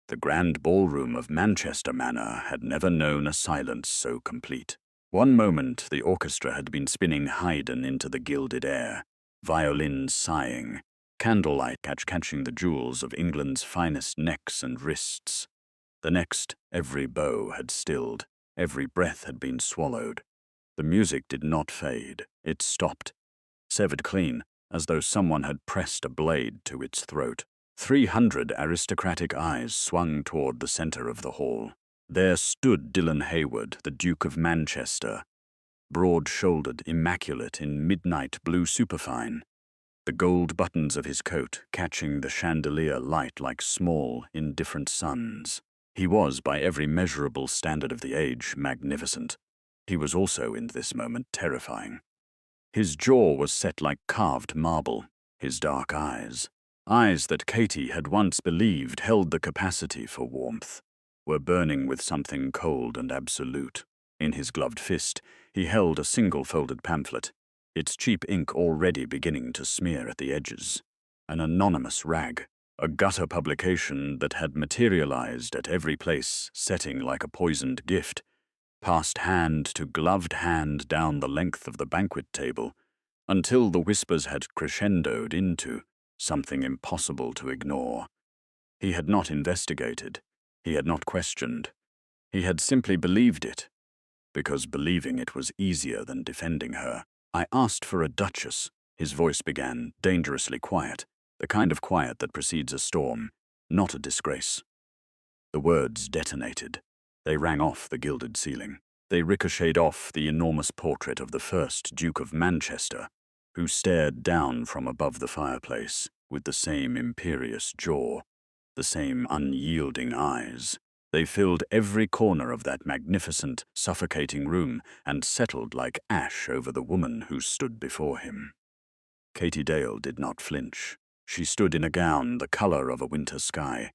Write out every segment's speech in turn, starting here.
The grand ballroom of Manchester Manor had never known a silence so complete. One moment the orchestra had been spinning Haydn into the gilded air, violins sighing, candlelight catching the jewels of England's finest necks and wrists. The next, every bow had stilled, every breath had been swallowed. The music did not fade, it stopped, severed clean, as though someone had pressed a blade to its throat. 300 aristocratic eyes swung toward the center of the hall. There stood Dylan Hayward, the Duke of Manchester, broad-shouldered, immaculate in midnight blue superfine, the gold buttons of his coat catching the chandelier light like small, indifferent suns. He was, by every measurable standard of the age, magnificent. He was also, in this moment, terrifying. His jaw was set like carved marble, his dark eyes that Katie had once believed held the capacity for warmth, were burning with something cold and absolute. In his gloved fist, he held a single folded pamphlet, its cheap ink already beginning to smear at the edges. An anonymous rag, a gutter publication that had materialized at every place, setting like a poisoned gift, passed hand to gloved hand down the length of the banquet table, until the whispers had crescendoed into something impossible to ignore. He had not investigated. He had not questioned. He had simply believed it, because believing it was easier than defending her. "I asked for a Duchess," his voice began, dangerously quiet, the kind of quiet that precedes a storm, "not a disgrace." The words detonated. They rang off the gilded ceiling. They ricocheted off the enormous portrait of the first Duke of Manchester, who stared down from above the fireplace with the same imperious jaw, the same unyielding eyes. They filled every corner of that magnificent, suffocating room and settled like ash over the woman who stood before him. Katie Dale did not flinch. She stood in a gown the color of a winter sky,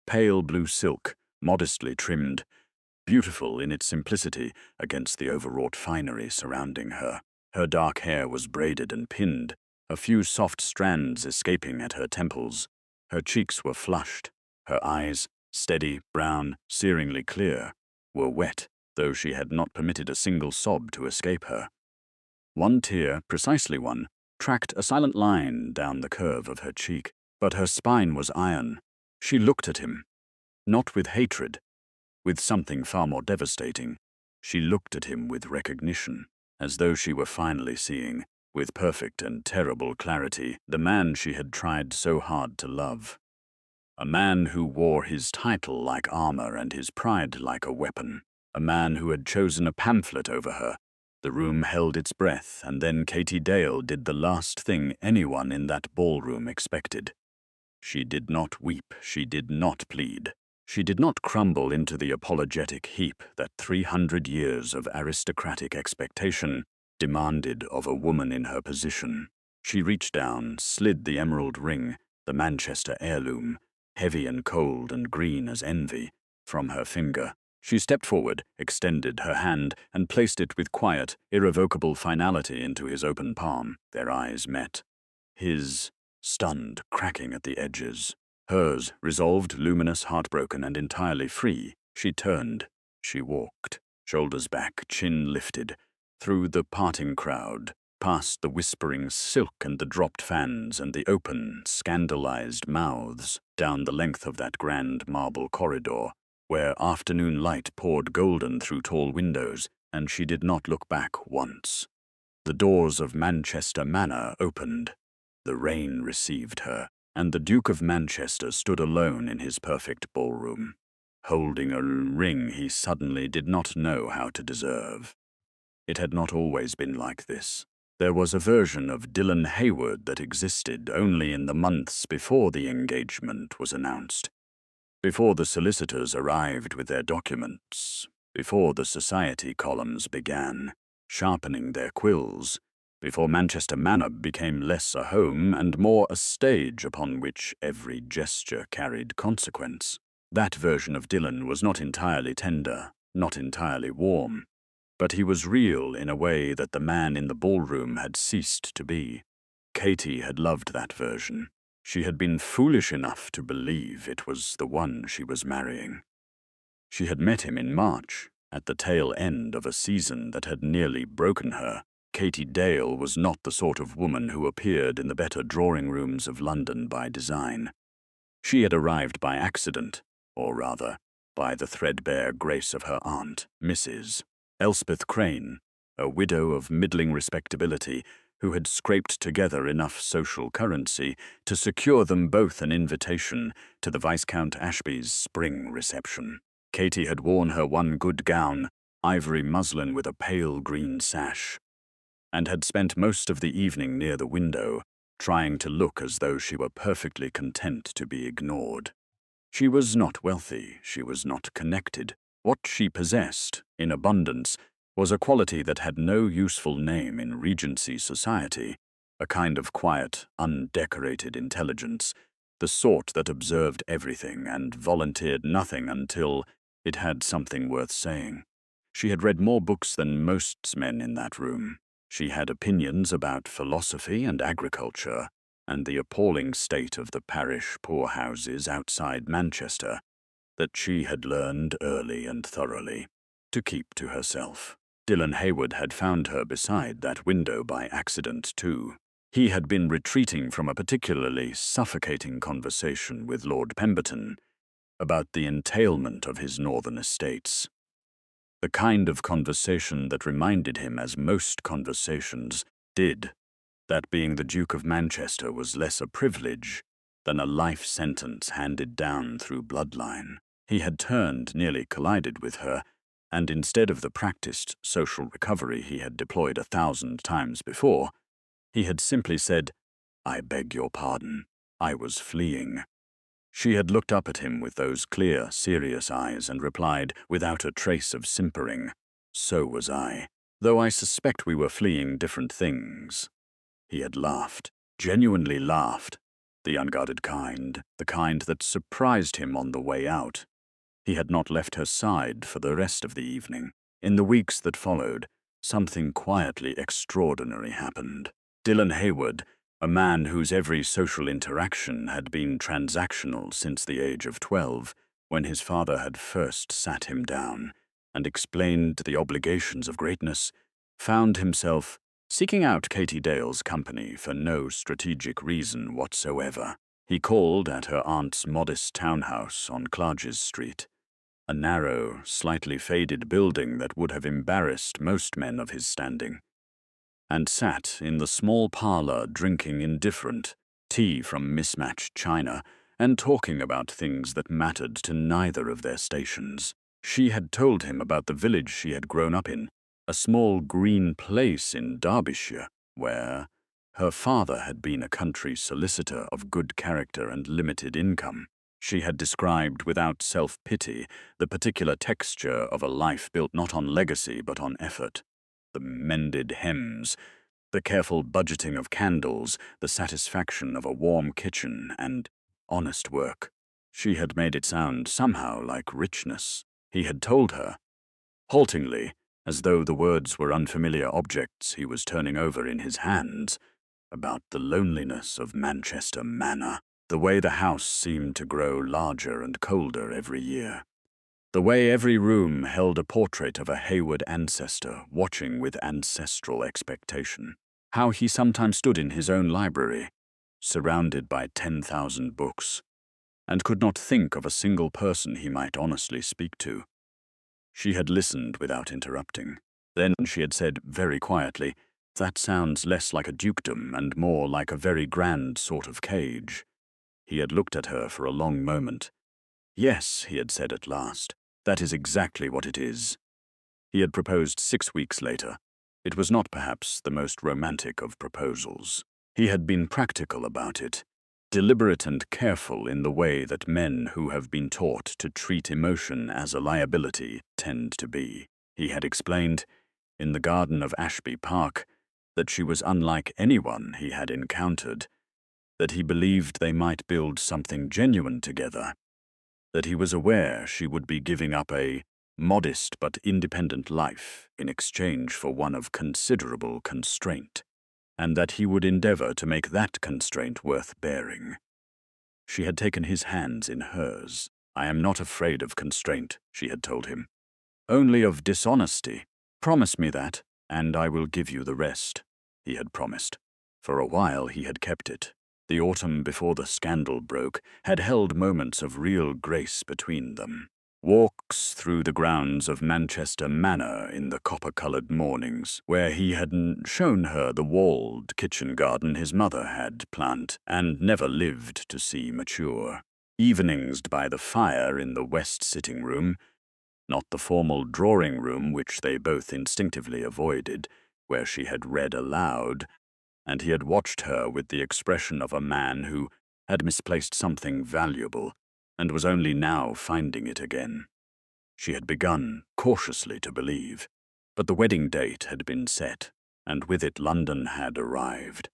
pale blue silk, modestly trimmed, beautiful in its simplicity against the overwrought finery surrounding her. Her dark hair was braided and pinned, a few soft strands escaping at her temples. Her cheeks were flushed. Her eyes, steady, brown, searingly clear, were wet, though she had not permitted a single sob to escape her. One tear, precisely one, tracked a silent line down the curve of her cheek, but her spine was iron. She looked at him, not with hatred, with something far more devastating. She looked at him with recognition, as though she were finally seeing, with perfect and terrible clarity, the man she had tried so hard to love. A man who wore his title like armor and his pride like a weapon. A man who had chosen a pamphlet over her. The room held its breath, and then Katie Dale did the last thing anyone in that ballroom expected. She did not weep, she did not plead. She did not crumble into the apologetic heap that 300 years of aristocratic expectation demanded of a woman in her position. She reached down, slid the emerald ring, the Manchester heirloom, heavy and cold and green as envy, from her finger. She stepped forward, extended her hand, and placed it with quiet, irrevocable finality into his open palm. Their eyes met. His, stunned, cracking at the edges. Hers, resolved, luminous, heartbroken, and entirely free. She turned. She walked, shoulders back, chin lifted, through the parting crowd, past the whispering silk and the dropped fans and the open, scandalized mouths, down the length of that grand marble corridor, where afternoon light poured golden through tall windows, and she did not look back once. The doors of Manchester Manor opened. The rain received her, and the Duke of Manchester stood alone in his perfect ballroom, holding a ring he suddenly did not know how to deserve. It had not always been like this. There was a version of Dylan Hayward that existed only in the months before the engagement was announced, before the solicitors arrived with their documents, before the society columns began sharpening their quills, before Manchester Manor became less a home and more a stage upon which every gesture carried consequence. That version of Dylan was not entirely tender, not entirely warm, but he was real in a way that the man in the ballroom had ceased to be. Katie had loved that version. She had been foolish enough to believe it was the one she was marrying. She had met him in March, at the tail end of a season that had nearly broken her. Katie Dale was not the sort of woman who appeared in the better drawing rooms of London by design. She had arrived by accident, or rather, by the threadbare grace of her aunt, Mrs. Elspeth Crane, a widow of middling respectability, who had scraped together enough social currency to secure them both an invitation to the Viscount Ashby's spring reception. Katie had worn her one good gown, ivory muslin with a pale green sash, and had spent most of the evening near the window, trying to look as though she were perfectly content to be ignored. She was not wealthy, she was not connected. What she possessed, in abundance, was a quality that had no useful name in Regency society, a kind of quiet, undecorated intelligence, the sort that observed everything and volunteered nothing until it had something worth saying. She had read more books than most men in that room. She had opinions about philosophy and agriculture, and the appalling state of the parish poorhouses outside Manchester that she had learned early and thoroughly to keep to herself. Dylan Hayward had found her beside that window by accident, too. He had been retreating from a particularly suffocating conversation with Lord Pemberton about the entailment of his northern estates. The kind of conversation that reminded him, as most conversations did, that being the Duke of Manchester was less a privilege than a life sentence handed down through bloodline. He had turned, nearly collided with her, and instead of the practiced social recovery he had deployed 1,000 times before, he had simply said, "I beg your pardon, I was fleeing." She had looked up at him with those clear, serious eyes and replied, without a trace of simpering, "So was I, though I suspect we were fleeing different things." He had laughed, genuinely laughed, the unguarded kind, the kind that surprised him on the way out. He had not left her side for the rest of the evening. In the weeks that followed, something quietly extraordinary happened. Dylan Hayward, a man whose every social interaction had been transactional since the age of 12, when his father had first sat him down and explained the obligations of greatness, found himself seeking out Katie Dale's company for no strategic reason whatsoever. He called at her aunt's modest townhouse on Clarges Street, a narrow, slightly faded building that would have embarrassed most men of his standing, and sat in the small parlor drinking indifferent tea from mismatched china and talking about things that mattered to neither of their stations. She had told him about the village she had grown up in, a small green place in Derbyshire, where her father had been a country solicitor of good character and limited income. She had described without self-pity the particular texture of a life built not on legacy but on effort. The mended hems, the careful budgeting of candles, the satisfaction of a warm kitchen, and honest work. She had made it sound somehow like richness. He had told her, haltingly, as though the words were unfamiliar objects he was turning over in his hands, about the loneliness of Manchester Manor, the way the house seemed to grow larger and colder every year, the way every room held a portrait of a Hayward ancestor watching with ancestral expectation, how he sometimes stood in his own library, surrounded by 10,000 books, and could not think of a single person he might honestly speak to. She had listened without interrupting. Then she had said very quietly, "That sounds less like a dukedom and more like a very grand sort of cage." He had looked at her for a long moment. "Yes," he had said at last, "that is exactly what it is." He had proposed 6 weeks later. It was not perhaps the most romantic of proposals. He had been practical about it, deliberate and careful in the way that men who have been taught to treat emotion as a liability tend to be. He had explained, in the garden of Ashby Park, that she was unlike anyone he had encountered, that he believed they might build something genuine together, that he was aware she would be giving up a modest but independent life in exchange for one of considerable constraint, and that he would endeavor to make that constraint worth bearing. She had taken his hands in hers. "I am not afraid of constraint," she had told him. "Only of dishonesty. Promise me that, and I will give you the rest," he had promised. For a while he had kept it. The autumn before the scandal broke had held moments of real grace between them. Walks through the grounds of Manchester Manor in the copper-coloured mornings, where he had shown her the walled kitchen garden his mother had planted and never lived to see mature. Evenings by the fire in the west sitting room, not the formal drawing room which they both instinctively avoided, where she had read aloud, and he had watched her with the expression of a man who had misplaced something valuable and was only now finding it again. She had begun cautiously to believe, but the wedding date had been set, and with it London had arrived.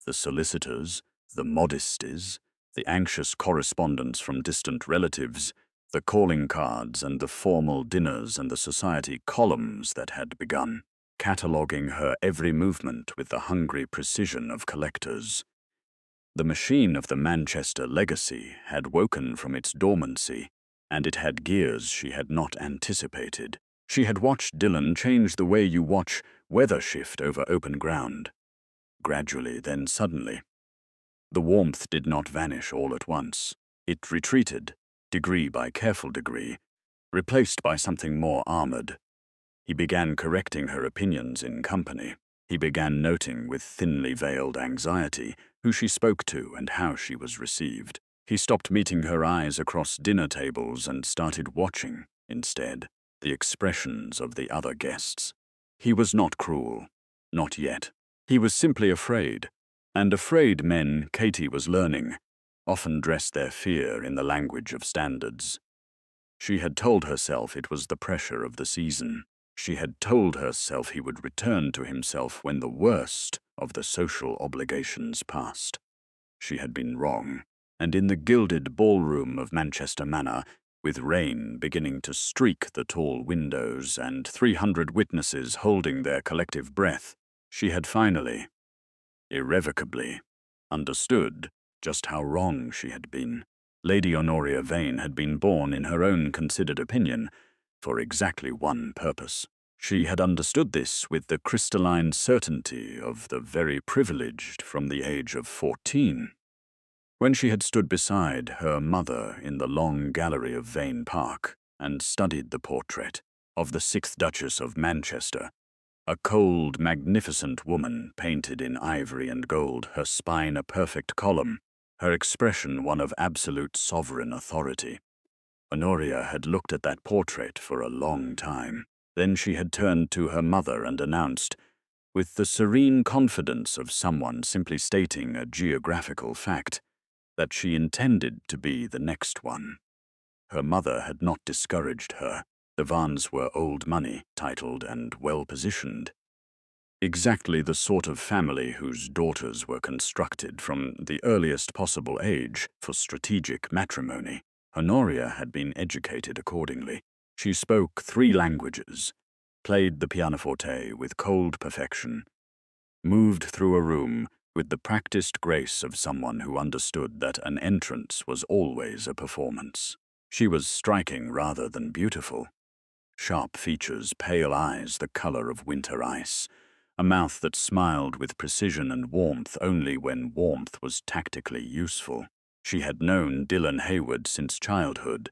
The solicitors, the modesties, the anxious correspondence from distant relatives, the calling cards and the formal dinners and the society columns that had begun, cataloguing her every movement with the hungry precision of collectors. The machine of the Manchester legacy had woken from its dormancy, and it had gears she had not anticipated. She had watched Dylan change the way you watch weather shift over open ground. Gradually, then suddenly. The warmth did not vanish all at once. It retreated, degree by careful degree, replaced by something more armored. He began correcting her opinions in company. He began noting with thinly veiled anxiety who she spoke to and how she was received. He stopped meeting her eyes across dinner tables and started watching, instead, the expressions of the other guests. He was not cruel. Not yet. He was simply afraid. And afraid men, Katie was learning, often dress their fear in the language of standards. She had told herself it was the pressure of the season. She had told herself he would return to himself when the worst of the social obligations passed. She had been wrong, and in the gilded ballroom of Manchester Manor, with rain beginning to streak the tall windows and 300 witnesses holding their collective breath, she had finally, irrevocably, understood just how wrong she had been. Lady Honoria Vane had been born in her own considered opinion, for exactly one purpose. She had understood this with the crystalline certainty of the very privileged from the age of 14. When she had stood beside her mother in the long gallery of Vane Park and studied the portrait of the 6th Duchess of Manchester, a cold, magnificent woman painted in ivory and gold, her spine a perfect column, her expression one of absolute sovereign authority. Honoria had looked at that portrait for a long time. Then she had turned to her mother and announced, with the serene confidence of someone simply stating a geographical fact, that she intended to be the next one. Her mother had not discouraged her. The Vanes were old money, titled and well-positioned. Exactly the sort of family whose daughters were constructed from the earliest possible age for strategic matrimony. Honoria had been educated accordingly. She spoke 3 languages, played the pianoforte with cold perfection, moved through a room with the practiced grace of someone who understood that an entrance was always a performance. She was striking rather than beautiful. Sharp features, pale eyes the color of winter ice, a mouth that smiled with precision and warmth only when warmth was tactically useful. She had known Dylan Hayward since childhood.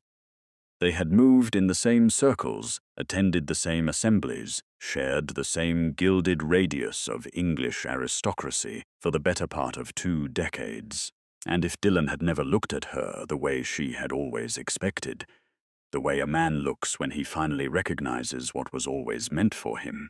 They had moved in the same circles, attended the same assemblies, shared the same gilded radius of English aristocracy for the better part of 2 decades. And if Dylan had never looked at her the way she had always expected, the way a man looks when he finally recognizes what was always meant for him,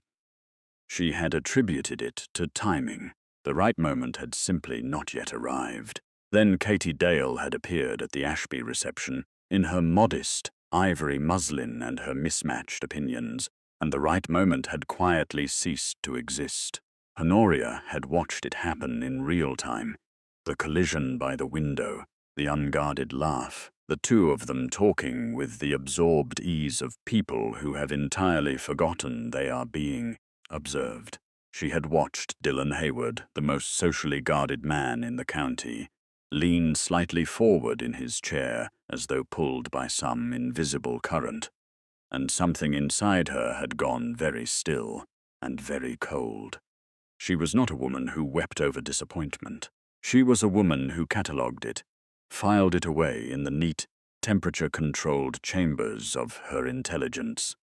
she had attributed it to timing. The right moment had simply not yet arrived. Then Katie Dale had appeared at the Ashby reception in her modest ivory muslin and her mismatched opinions, and the right moment had quietly ceased to exist. Honoria had watched it happen in real time. The collision by the window, the unguarded laugh, the 2 of them talking with the absorbed ease of people who have entirely forgotten they are being observed. She had watched Dylan Hayward, the most socially guarded man in the county, leaned slightly forward in his chair as though pulled by some invisible current, and something inside her had gone very still and very cold. She was not a woman who wept over disappointment. She was a woman who catalogued it, filed it away in the neat, temperature-controlled chambers of her intelligence,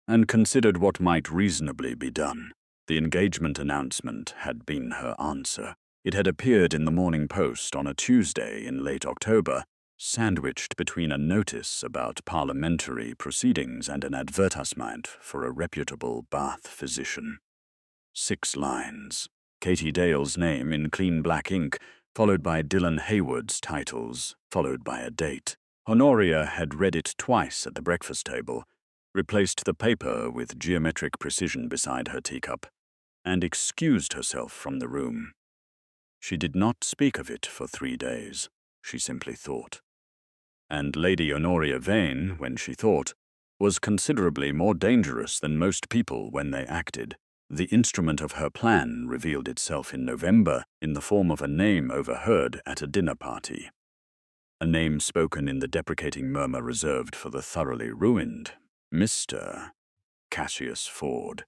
and considered what might reasonably be done. The engagement announcement had been her answer. It had appeared in the Morning Post on a Tuesday in late October, sandwiched between a notice about parliamentary proceedings and an advertisement for a reputable Bath physician. 6 lines. Katie Dale's name in clean black ink, followed by Dylan Hayward's titles, followed by a date. Honoria had read it twice at the breakfast table, replaced the paper with geometric precision beside her teacup, and excused herself from the room. She did not speak of it for 3 days. She simply thought. And Lady Honoria Vane, when she thought, was considerably more dangerous than most people when they acted. The instrument of her plan revealed itself in November in the form of a name overheard at a dinner party. A name spoken in the deprecating murmur reserved for the thoroughly ruined, Mr. Cassius Ford.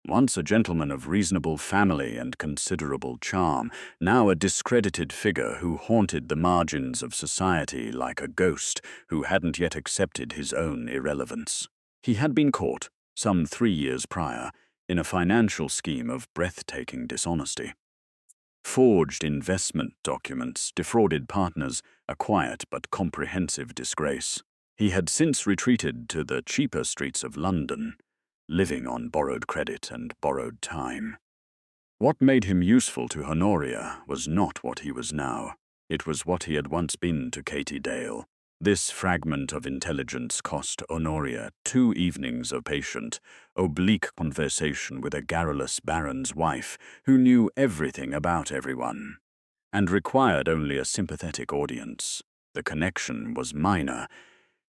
Once a gentleman of reasonable family and considerable charm, now a discredited figure who haunted the margins of society like a ghost who hadn't yet accepted his own irrelevance. He had been caught, some 3 years prior, in a financial scheme of breathtaking dishonesty. Forged investment documents, defrauded partners, a quiet but comprehensive disgrace. He had since retreated to the cheaper streets of London, living on borrowed credit and borrowed time. What made him useful to Honoria was not what he was now. It was what he had once been to Katie Dale. This fragment of intelligence cost Honoria 2 evenings of patient, oblique conversation with a garrulous baron's wife who knew everything about everyone, and required only a sympathetic audience. The connection was minor.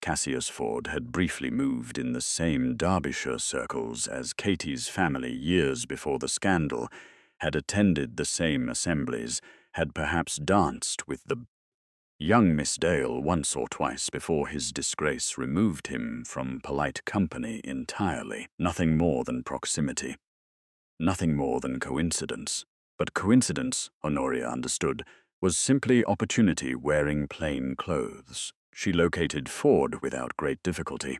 Cassius Ford had briefly moved in the same Derbyshire circles as Katie's family years before the scandal, had attended the same assemblies, had perhaps danced with the young Miss Dale once or twice before his disgrace removed him from polite company entirely. Nothing more than proximity. Nothing more than coincidence. But coincidence, Honoria understood, was simply opportunity wearing plain clothes. She located Ford without great difficulty.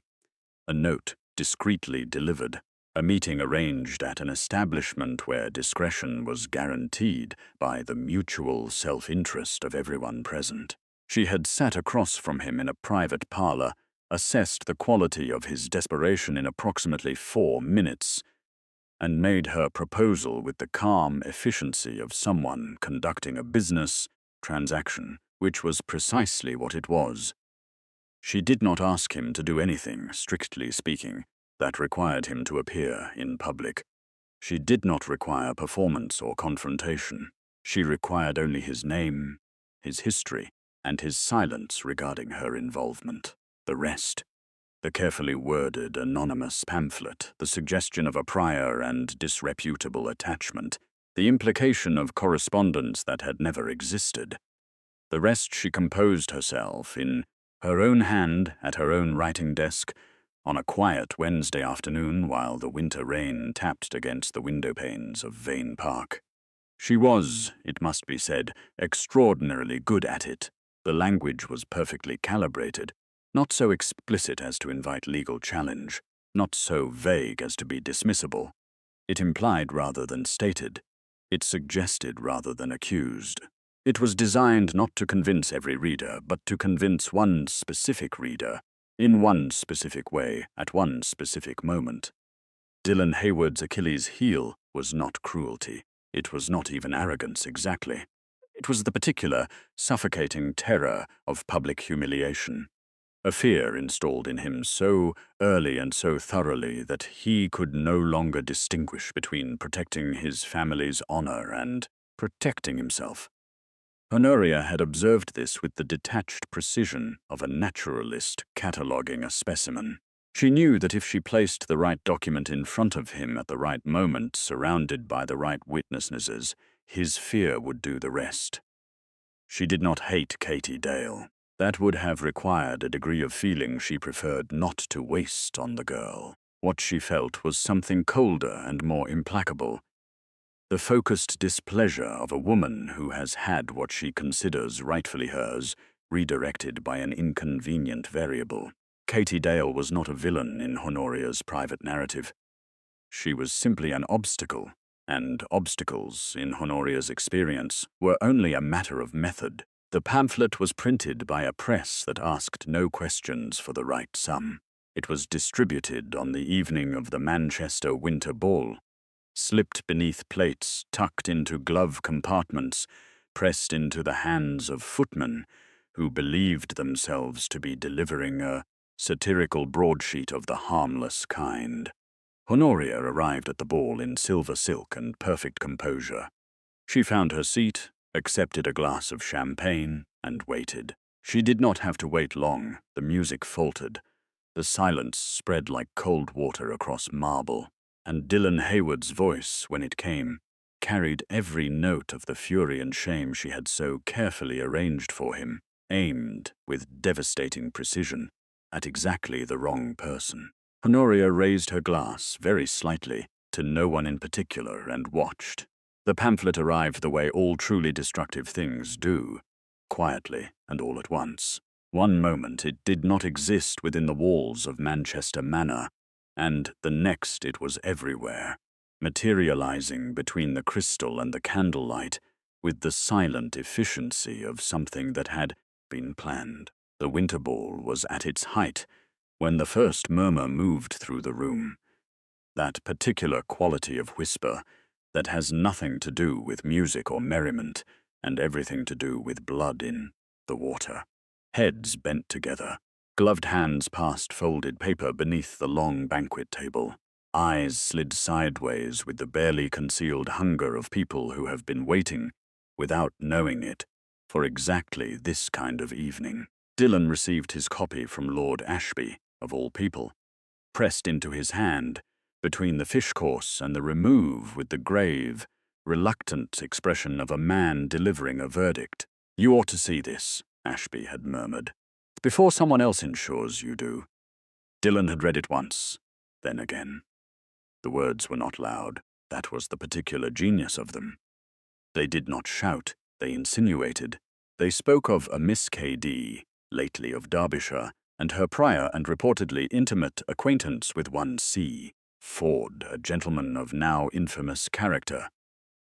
A note discreetly delivered. A meeting arranged at an establishment where discretion was guaranteed by the mutual self-interest of everyone present. She had sat across from him in a private parlor, assessed the quality of his desperation in approximately 4 minutes, and made her proposal with the calm efficiency of someone conducting a business transaction, which was precisely what it was. She did not ask him to do anything, strictly speaking, that required him to appear in public. She did not require performance or confrontation. She required only his name, his history, and his silence regarding her involvement. The rest, the carefully worded anonymous pamphlet, the suggestion of a prior and disreputable attachment, the implication of correspondence that had never existed. The rest she composed herself in her own hand at her own writing desk on a quiet Wednesday afternoon while the winter rain tapped against the window panes of Vane Park. She was, it must be said, extraordinarily good at it. The language was perfectly calibrated, not so explicit as to invite legal challenge, not so vague as to be dismissible. It implied rather than stated. It suggested rather than accused. It was designed not to convince every reader, but to convince one specific reader, in one specific way, at one specific moment. Dylan Hayward's Achilles' heel was not cruelty. It was not even arrogance exactly. It was the particular, suffocating terror of public humiliation, a fear installed in him so early and so thoroughly that he could no longer distinguish between protecting his family's honor and protecting himself. Honoria had observed this with the detached precision of a naturalist cataloguing a specimen. She knew that if she placed the right document in front of him at the right moment, surrounded by the right witnesses, his fear would do the rest. She did not hate Katie Dale. That would have required a degree of feeling she preferred not to waste on the girl. What she felt was something colder and more implacable. The focused displeasure of a woman who has had what she considers rightfully hers redirected by an inconvenient variable. Katie Dale was not a villain in Honoria's private narrative. She was simply an obstacle, and obstacles, in Honoria's experience, were only a matter of method. The pamphlet was printed by a press that asked no questions for the right sum. It was distributed on the evening of the Manchester Winter Ball, slipped beneath plates, tucked into glove compartments, pressed into the hands of footmen who believed themselves to be delivering a satirical broadsheet of the harmless kind. Honoria arrived at the ball in silver silk and perfect composure. She found her seat, accepted a glass of champagne, and waited. She did not have to wait long. The music faltered. The silence spread like cold water across marble, and Dylan Hayward's voice, when it came, carried every note of the fury and shame she had so carefully arranged for him, aimed with devastating precision at exactly the wrong person. Honoria raised her glass very slightly to no one in particular and watched. The pamphlet arrived the way all truly destructive things do, quietly and all at once. One moment it did not exist within the walls of Manchester Manor, and the next it was everywhere, materializing between the crystal and the candlelight with the silent efficiency of something that had been planned. The winter ball was at its height when the first murmur moved through the room, that particular quality of whisper that has nothing to do with music or merriment and everything to do with blood in the water. Heads bent together. Gloved hands passed folded paper beneath the long banquet table. Eyes slid sideways with the barely concealed hunger of people who have been waiting, without knowing it, for exactly this kind of evening. Dylan received his copy from Lord Ashby, of all people, pressed into his hand, between the fish course and the remove with the grave, reluctant expression of a man delivering a verdict. "You ought to see this," Ashby had murmured. "Before someone else ensures you do." Dylan had read it once, then again. The words were not loud. That was the particular genius of them. They did not shout, they insinuated. They spoke of a Miss K.D., lately of Derbyshire, and her prior and reportedly intimate acquaintance with one C. Ford, a gentleman of now infamous character.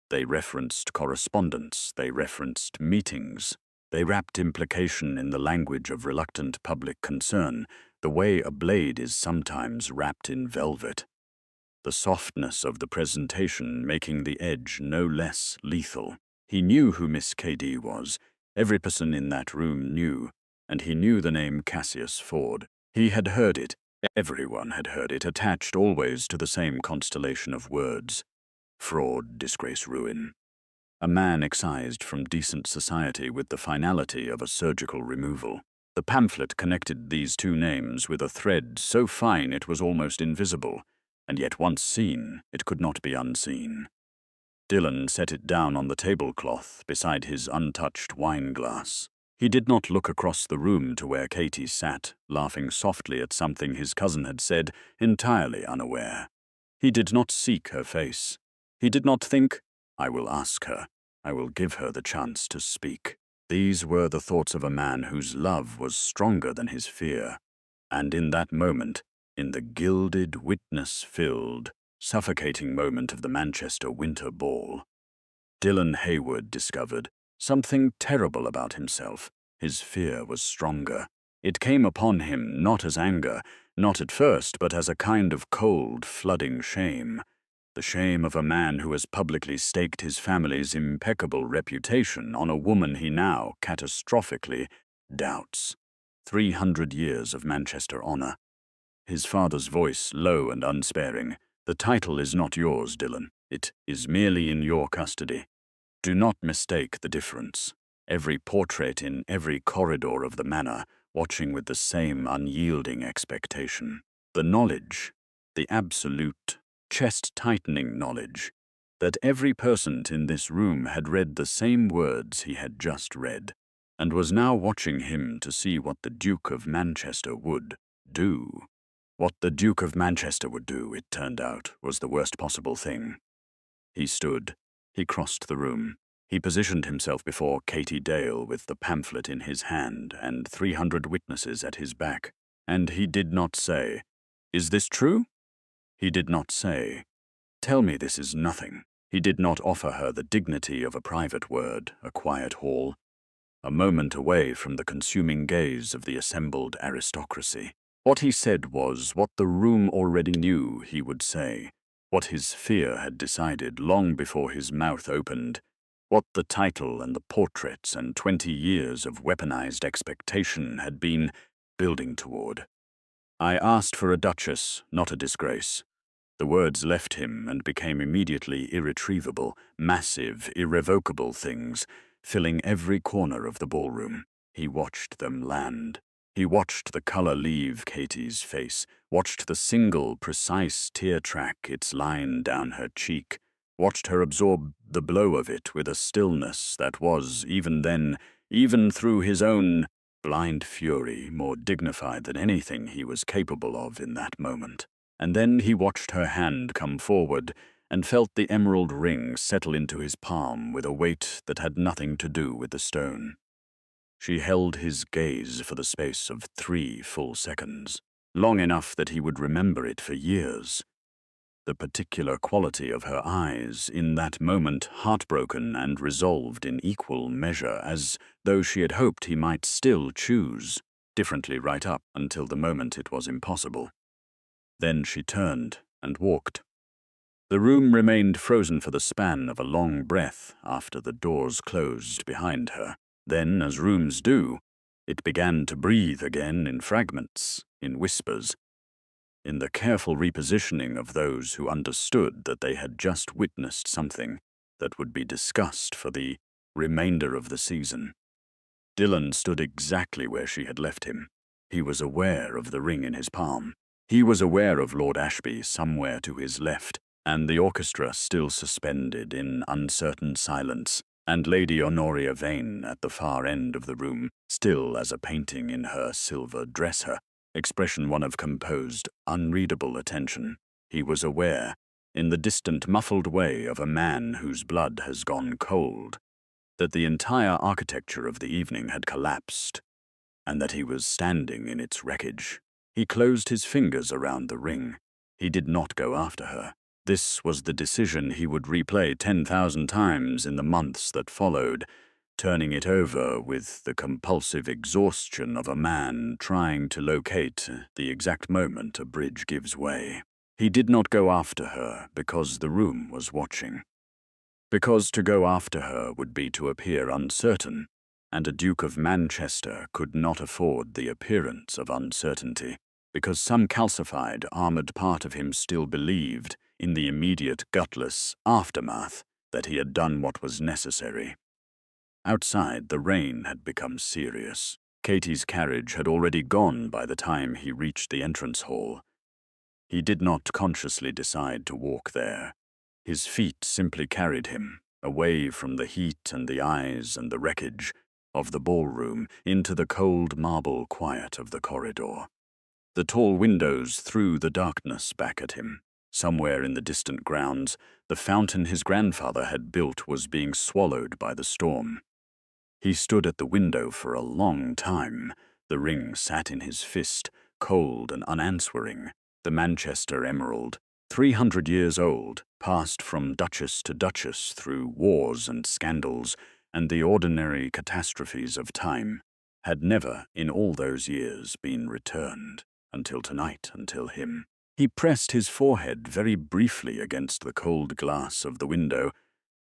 They referenced correspondence, they referenced meetings. They wrapped implication in the language of reluctant public concern, the way a blade is sometimes wrapped in velvet. The softness of the presentation making the edge no less lethal. He knew who Miss K.D. was. Every person in that room knew, and he knew the name Cassius Ford. He had heard it. Everyone had heard it, attached always to the same constellation of words. Fraud, disgrace, ruin. A man excised from decent society with the finality of a surgical removal. The pamphlet connected these two names with a thread so fine it was almost invisible, and yet once seen, it could not be unseen. Dylan set it down on the tablecloth beside his untouched wine-glass. He did not look across the room to where Katie sat, laughing softly at something his cousin had said, entirely unaware. He did not seek her face. He did not think, "I will ask her. I will give her the chance to speak." These were the thoughts of a man whose love was stronger than his fear. And in that moment, in the gilded, witness-filled, suffocating moment of the Manchester Winter Ball, Dylan Hayward discovered something terrible about himself. His fear was stronger. It came upon him not as anger, not at first, but as a kind of cold, flooding shame. The shame of a man who has publicly staked his family's impeccable reputation on a woman he now catastrophically doubts. 300 years of Manchester honor. His father's voice low and unsparing. "The title is not yours, Dylan. It is merely in your custody. Do not mistake the difference." Every portrait in every corridor of the manor, watching with the same unyielding expectation. The knowledge, the absolute, chest-tightening knowledge, that every person in this room had read the same words he had just read, and was now watching him to see what the Duke of Manchester would do. What the Duke of Manchester would do, it turned out, was the worst possible thing. He stood. He crossed the room. He positioned himself before Katie Dale with the pamphlet in his hand and 300 witnesses at his back, and he did not say, "Is this true?" He did not say, "Tell me this is nothing." He did not offer her the dignity of a private word, a quiet hall, a moment away from the consuming gaze of the assembled aristocracy. What he said was what the room already knew he would say, what his fear had decided long before his mouth opened, what the title and the portraits and 20 years of weaponized expectation had been building toward. "I asked for a Duchess, not a disgrace." The words left him and became immediately irretrievable, massive, irrevocable things, filling every corner of the ballroom. He watched them land. He watched the color leave Katie's face, watched the single, precise tear track its line down her cheek, watched her absorb the blow of it with a stillness that was, even then, even through his own blind fury, more dignified than anything he was capable of in that moment. And then he watched her hand come forward and felt the emerald ring settle into his palm with a weight that had nothing to do with the stone. She held his gaze for the space of 3 full seconds, long enough that he would remember it for years. The particular quality of her eyes, in that moment heartbroken and resolved in equal measure, as though she had hoped he might still choose, differently right up until the moment it was impossible. Then she turned and walked. The room remained frozen for the span of a long breath after the doors closed behind her. Then, as rooms do, it began to breathe again in fragments, in whispers, in the careful repositioning of those who understood that they had just witnessed something that would be discussed for the remainder of the season. Dylan stood exactly where she had left him. He was aware of the ring in his palm. He was aware of Lord Ashby somewhere to his left, and the orchestra still suspended in uncertain silence, and Lady Honoria Vane at the far end of the room, still as a painting in her silver dresser, expression one of composed, unreadable attention. He was aware, in the distant, muffled way of a man whose blood has gone cold, that the entire architecture of the evening had collapsed, and that he was standing in its wreckage. He closed his fingers around the ring. He did not go after her. This was the decision he would replay 10,000 times in the months that followed, turning it over with the compulsive exhaustion of a man trying to locate the exact moment a bridge gives way. He did not go after her because the room was watching. Because to go after her would be to appear uncertain, and a Duke of Manchester could not afford the appearance of uncertainty, because some calcified, armored part of him still believed, in the immediate, gutless aftermath, that he had done what was necessary. Outside, the rain had become serious. Katie's carriage had already gone by the time he reached the entrance hall. He did not consciously decide to walk there. His feet simply carried him, away from the heat and the eyes and the wreckage of the ballroom, into the cold marble quiet of the corridor. The tall windows threw the darkness back at him. Somewhere in the distant grounds, the fountain his grandfather had built was being swallowed by the storm. He stood at the window for a long time. The ring sat in his fist, cold and unanswering. The Manchester emerald, 300 years old, passed from Duchess to Duchess through wars and scandals and the ordinary catastrophes of time, had never, in all those years, been returned, until tonight, until him. He pressed his forehead very briefly against the cold glass of the window,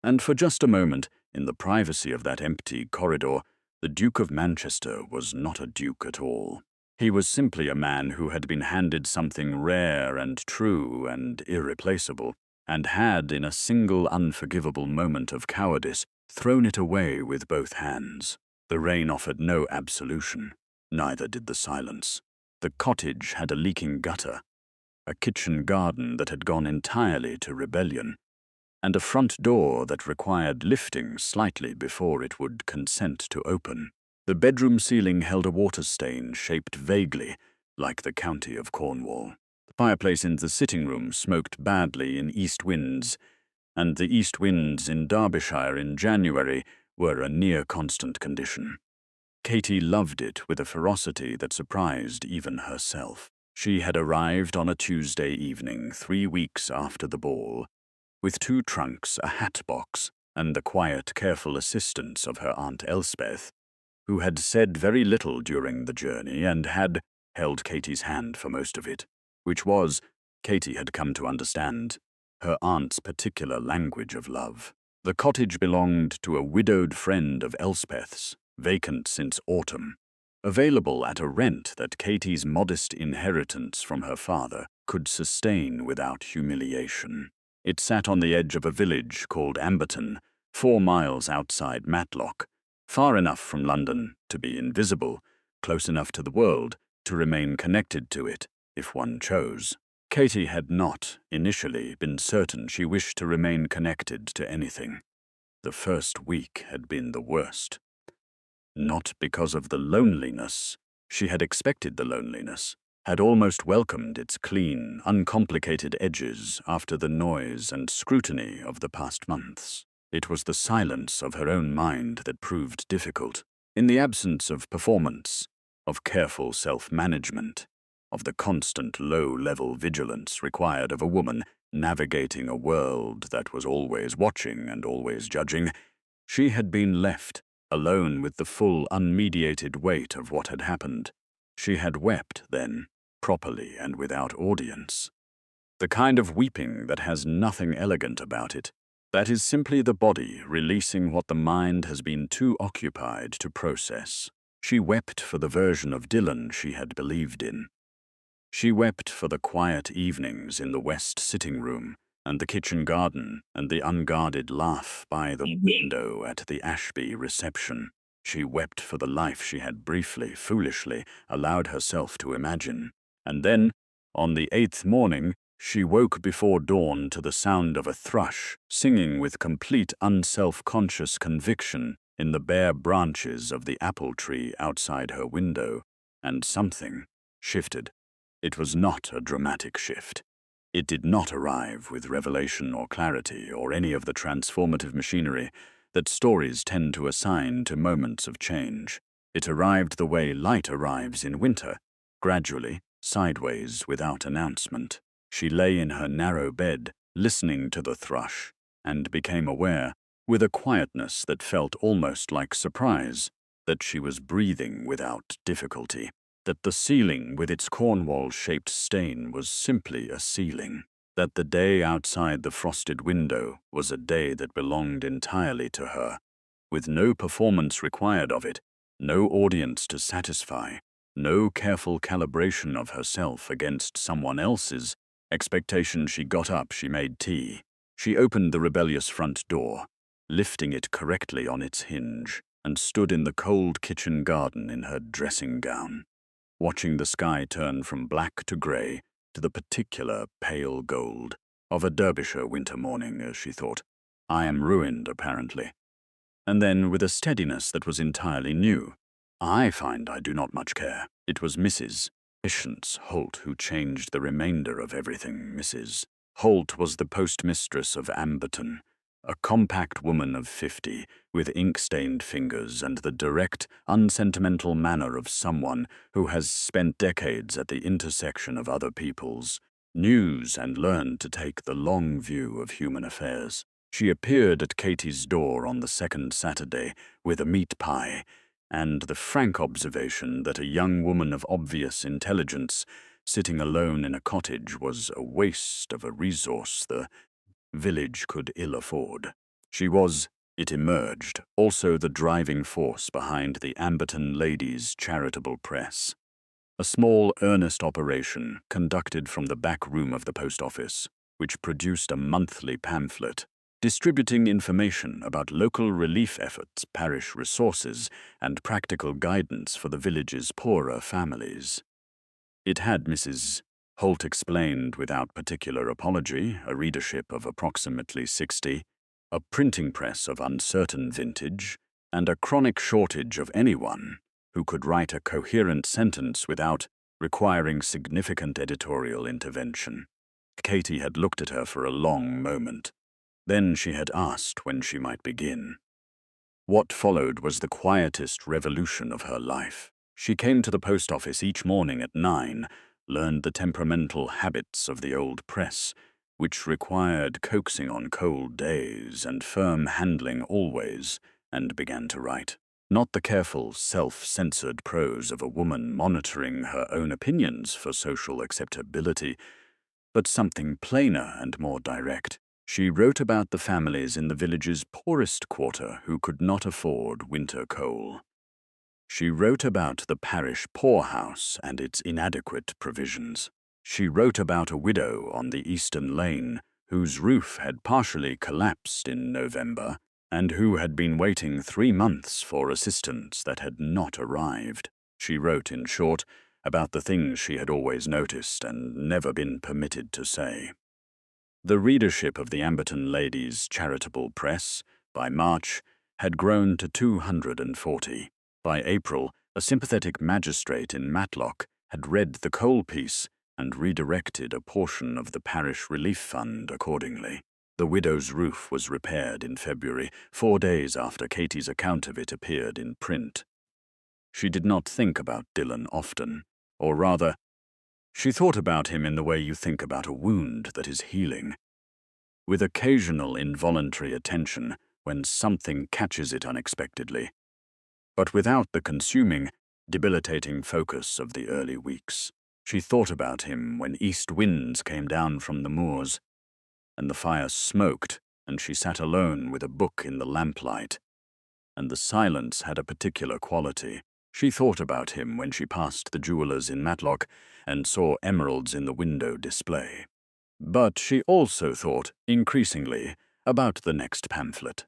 and for just a moment, in the privacy of that empty corridor, the Duke of Manchester was not a duke at all. He was simply a man who had been handed something rare and true and irreplaceable, and had, in a single unforgivable moment of cowardice, thrown it away with both hands. The rain offered no absolution, neither did the silence. The cottage had a leaking gutter, a kitchen garden that had gone entirely to rebellion, and a front door that required lifting slightly before it would consent to open. The bedroom ceiling held a water stain shaped vaguely like the county of Cornwall. The fireplace in the sitting room smoked badly in east winds, and the east winds in Derbyshire in January were a near-constant condition. Katy loved it with a ferocity that surprised even herself. She had arrived on a Tuesday evening 3 weeks after the ball, with 2 trunks, a hat box, and the quiet, careful assistance of her Aunt Elspeth, who had said very little during the journey and had held Katy's hand for most of it, which was, Katy had come to understand, her aunt's particular language of love. The cottage belonged to a widowed friend of Elspeth's, vacant since autumn, available at a rent that Katy's modest inheritance from her father could sustain without humiliation. It sat on the edge of a village called Amberton, 4 miles outside Matlock, far enough from London to be invisible, close enough to the world to remain connected to it if one chose. Katy had not, initially, been certain she wished to remain connected to anything. The first week had been the worst. Not because of the loneliness. She had expected the loneliness, had almost welcomed its clean, uncomplicated edges after the noise and scrutiny of the past months. It was the silence of her own mind that proved difficult. In the absence of performance, of careful self-management, of the constant low-level vigilance required of a woman navigating a world that was always watching and always judging, she had been left alone with the full, unmediated weight of what had happened. She had wept, then, properly and without audience. The kind of weeping that has nothing elegant about it, that is simply the body releasing what the mind has been too occupied to process. She wept for the version of Dylan she had believed in. She wept for the quiet evenings in the west sitting room, and the kitchen garden, and the unguarded laugh by the window at the Ashby reception. She wept for the life she had briefly, foolishly, allowed herself to imagine. And then, on the 8th morning, she woke before dawn to the sound of a thrush, singing with complete unself-conscious conviction in the bare branches of the apple tree outside her window, and something shifted. It was not a dramatic shift. It did not arrive with revelation or clarity or any of the transformative machinery that stories tend to assign to moments of change. It arrived the way light arrives in winter, gradually, sideways, without announcement. She lay in her narrow bed, listening to the thrush, and became aware, with a quietness that felt almost like surprise, that she was breathing without difficulty. That the ceiling with its Cornwall-shaped stain was simply a ceiling, that the day outside the frosted window was a day that belonged entirely to her, with no performance required of it, no audience to satisfy, no careful calibration of herself against someone else's expectation. She got up, she made tea. She opened the rebellious front door, lifting it correctly on its hinge, and stood in the cold kitchen garden in her dressing gown, watching the sky turn from black to grey to the particular pale gold of a Derbyshire winter morning, as she thought. I am ruined, apparently. And then, with a steadiness that was entirely new, I find I do not much care. It was Mrs. Patience Holt who changed the remainder of everything. Mrs. Holt was the postmistress of Amberton, a compact woman of 50, with ink-stained fingers and the direct, unsentimental manner of someone who has spent decades at the intersection of other people's news and learned to take the long view of human affairs. She appeared at Katy's door on the second Saturday with a meat pie, and the frank observation that a young woman of obvious intelligence sitting alone in a cottage was a waste of a resource the village could ill afford. She was, it emerged, also the driving force behind the Amberton Ladies' Charitable Press, a small, earnest operation conducted from the back room of the post office, which produced a monthly pamphlet distributing information about local relief efforts, parish resources, and practical guidance for the village's poorer families. It had Mrs. Holt explained without particular apology, a readership of approximately 60, a printing press of uncertain vintage, and a chronic shortage of anyone who could write a coherent sentence without requiring significant editorial intervention. Katy had looked at her for a long moment. Then she had asked when she might begin. What followed was the quietest revolution of her life. She came to the post office each morning at 9, learned the temperamental habits of the old press, which required coaxing on cold days and firm handling always, and began to write. Not the careful, self-censored prose of a woman monitoring her own opinions for social acceptability, but something plainer and more direct. She wrote about the families in the village's poorest quarter who could not afford winter coal. She wrote about the parish poorhouse and its inadequate provisions. She wrote about a widow on the Eastern Lane whose roof had partially collapsed in November and who had been waiting 3 months for assistance that had not arrived. She wrote, in short, about the things she had always noticed and never been permitted to say. The readership of the Amberton Ladies' Charitable Press, by March, had grown to 240. By April, a sympathetic magistrate in Matlock had read the coal piece and redirected a portion of the parish relief fund accordingly. The widow's roof was repaired in February, 4 days after Katy's account of it appeared in print. She did not think about Dillon often, or rather, she thought about him in the way you think about a wound that is healing, with occasional involuntary attention when something catches it unexpectedly, but without the consuming, debilitating focus of the early weeks. She thought about him when east winds came down from the moors, and the fire smoked, and she sat alone with a book in the lamplight, and the silence had a particular quality. She thought about him when she passed the jeweller's in Matlock and saw emeralds in the window display. But she also thought, increasingly, about the next pamphlet.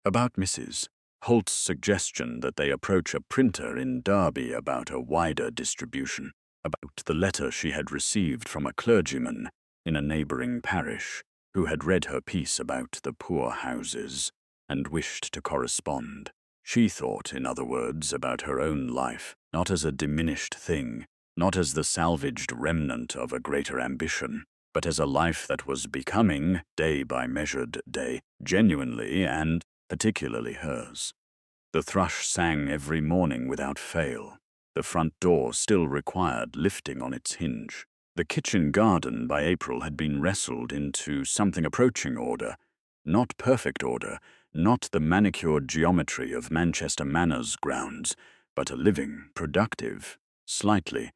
About Mrs. Holt's suggestion that they approach a printer in Derby about a wider distribution. About the letter she had received from a clergyman in a neighbouring parish who had read her piece about the poor houses and wished to correspond. She thought, in other words, about her own life, not as a diminished thing, not as the salvaged remnant of a greater ambition, but as a life that was becoming, day by measured day, genuinely and particularly hers. The thrush sang every morning without fail. The front door still required lifting on its hinge. The kitchen garden by April had been wrestled into something approaching order, not perfect order, not the manicured geometry of Manchester Manor's grounds, but a living, productive, slightly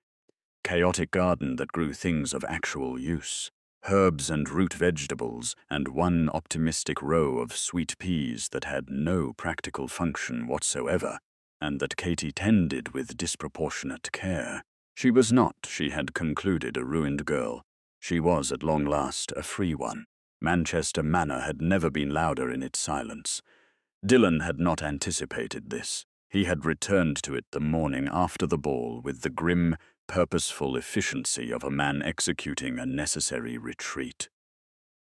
chaotic garden that grew things of actual use, herbs and root vegetables, and one optimistic row of sweet peas that had no practical function whatsoever, and that Katy tended with disproportionate care. She was not, she had concluded, a ruined girl. She was, at long last, a free one. Manchester Manor had never been louder in its silence. Dillon had not anticipated this. He had returned to it the morning after the ball with the grim, purposeful efficiency of a man executing a necessary retreat,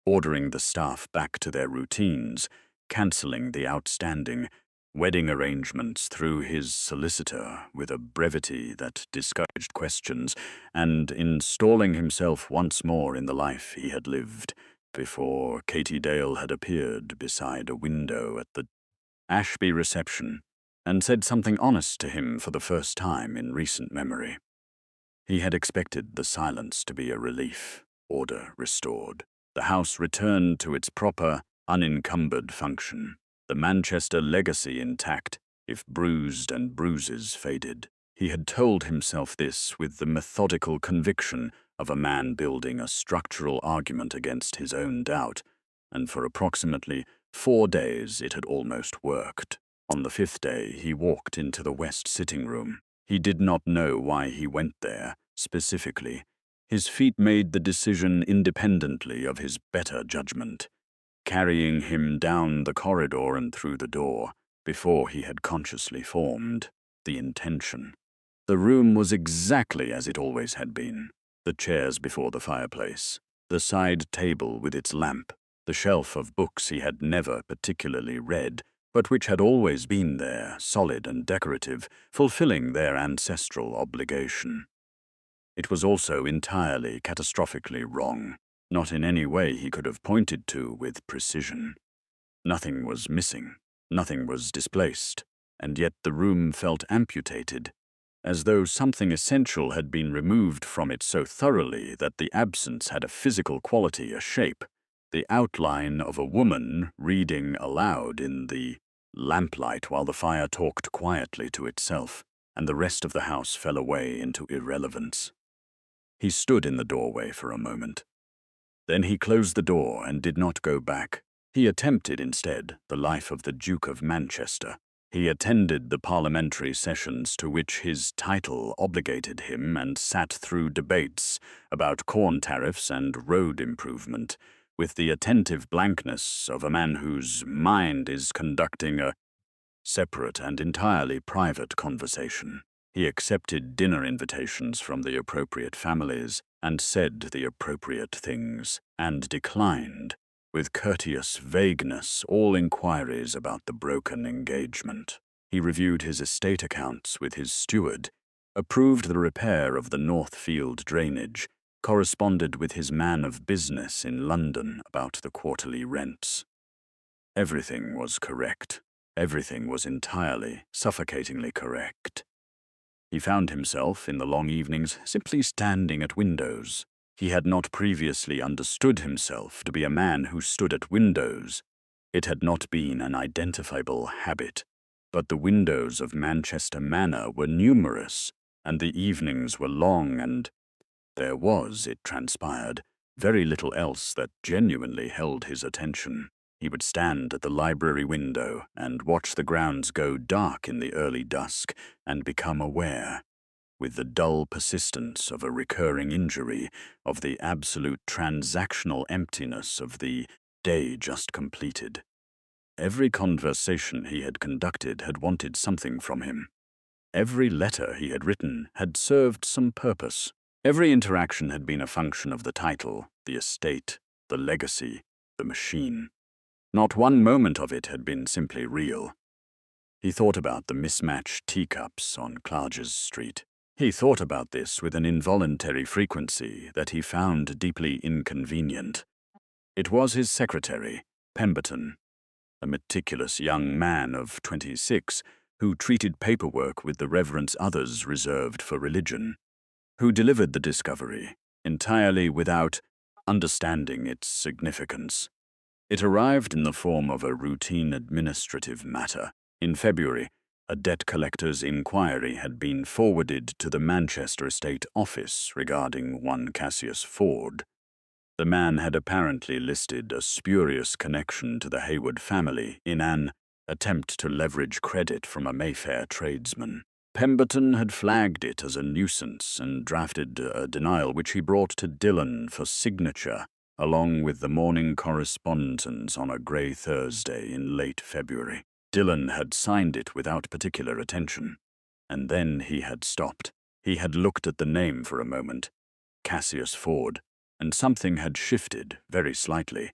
ordering the staff back to their routines, cancelling the outstanding wedding arrangements through his solicitor with a brevity that discouraged questions, and installing himself once more in the life he had lived before Katy Dale had appeared beside a window at the Ashby reception and said something honest to him for the first time in recent memory. He had expected the silence to be a relief, order restored. The house returned to its proper, unencumbered function, the Manchester legacy intact, if bruised and bruises faded. He had told himself this with the methodical conviction of a man building a structural argument against his own doubt, and for approximately 4 days it had almost worked. On the 5th day he walked into the west sitting room. He did not know why he went there, specifically. His feet made the decision independently of his better judgment, carrying him down the corridor and through the door, before he had consciously formed the intention. The room was exactly as it always had been. The chairs before the fireplace, the side table with its lamp, the shelf of books he had never particularly read, but which had always been there, solid and decorative, fulfilling their ancestral obligation. It was also entirely catastrophically wrong, not in any way he could have pointed to with precision. Nothing was missing, nothing was displaced, and yet the room felt amputated, as though something essential had been removed from it so thoroughly that the absence had a physical quality, a shape, the outline of a woman reading aloud in the lamplight while the fire talked quietly to itself, and the rest of the house fell away into irrelevance. He stood in the doorway for a moment. Then he closed the door and did not go back. He attempted, instead, the life of the Duke of Manchester. He attended the parliamentary sessions to which his title obligated him and sat through debates about corn tariffs and road improvement with the attentive blankness of a man whose mind is conducting a separate and entirely private conversation. He accepted dinner invitations from the appropriate families and said the appropriate things, and declined, with courteous vagueness, all inquiries about the broken engagement. He reviewed his estate accounts with his steward, approved the repair of the Northfield drainage, corresponded with his man of business in London about the quarterly rents. Everything was correct. Everything was entirely, suffocatingly correct. He found himself, in the long evenings, simply standing at windows. He had not previously understood himself to be a man who stood at windows. It had not been an identifiable habit, but the windows of Manchester Manor were numerous, and the evenings were long, and there was, it transpired, very little else that genuinely held his attention. He would stand at the library window and watch the grounds go dark in the early dusk and become aware, with the dull persistence of a recurring injury, of the absolute transactional emptiness of the day just completed. Every conversation he had conducted had wanted something from him. Every letter he had written had served some purpose. Every interaction had been a function of the title, the estate, the legacy, the machine. Not one moment of it had been simply real. He thought about the mismatched teacups on Clarges Street. He thought about this with an involuntary frequency that he found deeply inconvenient. It was his secretary, Pemberton, a meticulous young man of 26, who treated paperwork with the reverence others reserved for religion, who delivered the discovery entirely without understanding its significance. It arrived in the form of a routine administrative matter. In February, a debt collector's inquiry had been forwarded to the Manchester Estate Office regarding one Cassius Ford. The man had apparently listed a spurious connection to the Hayward family in an attempt to leverage credit from a Mayfair tradesman. Pemberton had flagged it as a nuisance and drafted a denial which he brought to Dillon for signature, along with the morning correspondence on a grey Thursday in late February. Dillon had signed it without particular attention, and then he had stopped. He had looked at the name for a moment, Cassius Ford, and something had shifted, very slightly,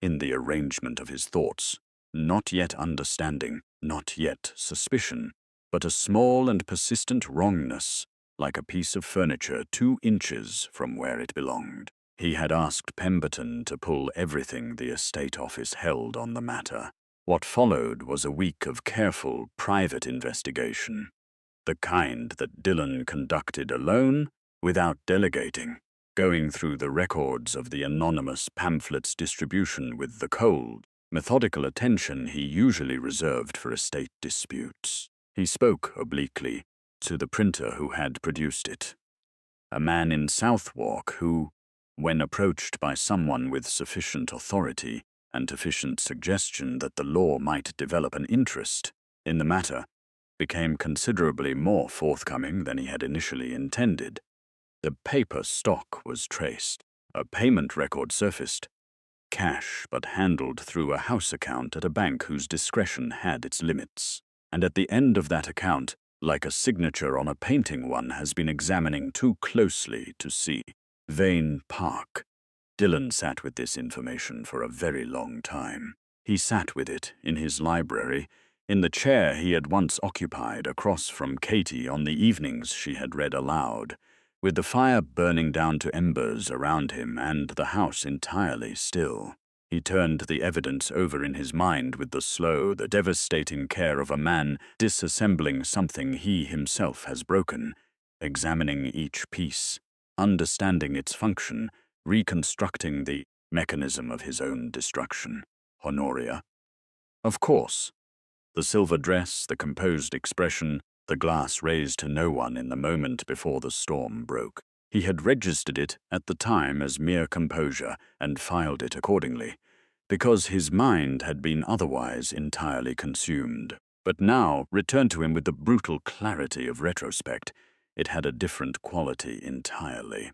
in the arrangement of his thoughts. Not yet understanding, not yet suspicion, but a small and persistent wrongness, like a piece of furniture 2 inches from where it belonged. He had asked Pemberton to pull everything the estate office held on the matter. What followed was a week of careful, private investigation, the kind that Dillon conducted alone, without delegating, going through the records of the anonymous pamphlet's distribution with the cold, methodical attention he usually reserved for estate disputes. He spoke obliquely to the printer who had produced it, a man in Southwark who, when approached by someone with sufficient authority and sufficient suggestion that the law might develop an interest in the matter, became considerably more forthcoming than he had initially intended. The paper stock was traced, a payment record surfaced, cash but handled through a house account at a bank whose discretion had its limits. And at the end of that account, like a signature on a painting one has been examining too closely to see, Vane Park. Dylan sat with this information for a very long time. He sat with it in his library, in the chair he had once occupied across from Katie on the evenings she had read aloud, with the fire burning down to embers around him and the house entirely still. He turned the evidence over in his mind with the slow, the devastating care of a man disassembling something he himself has broken, examining each piece, understanding its function, reconstructing the mechanism of his own destruction. Honoria. Of course. The silver dress, the composed expression, the glass raised to no one in the moment before the storm broke. He had registered it at the time as mere composure and filed it accordingly, because his mind had been otherwise entirely consumed. But now, returned to him with the brutal clarity of retrospect, it had a different quality entirely.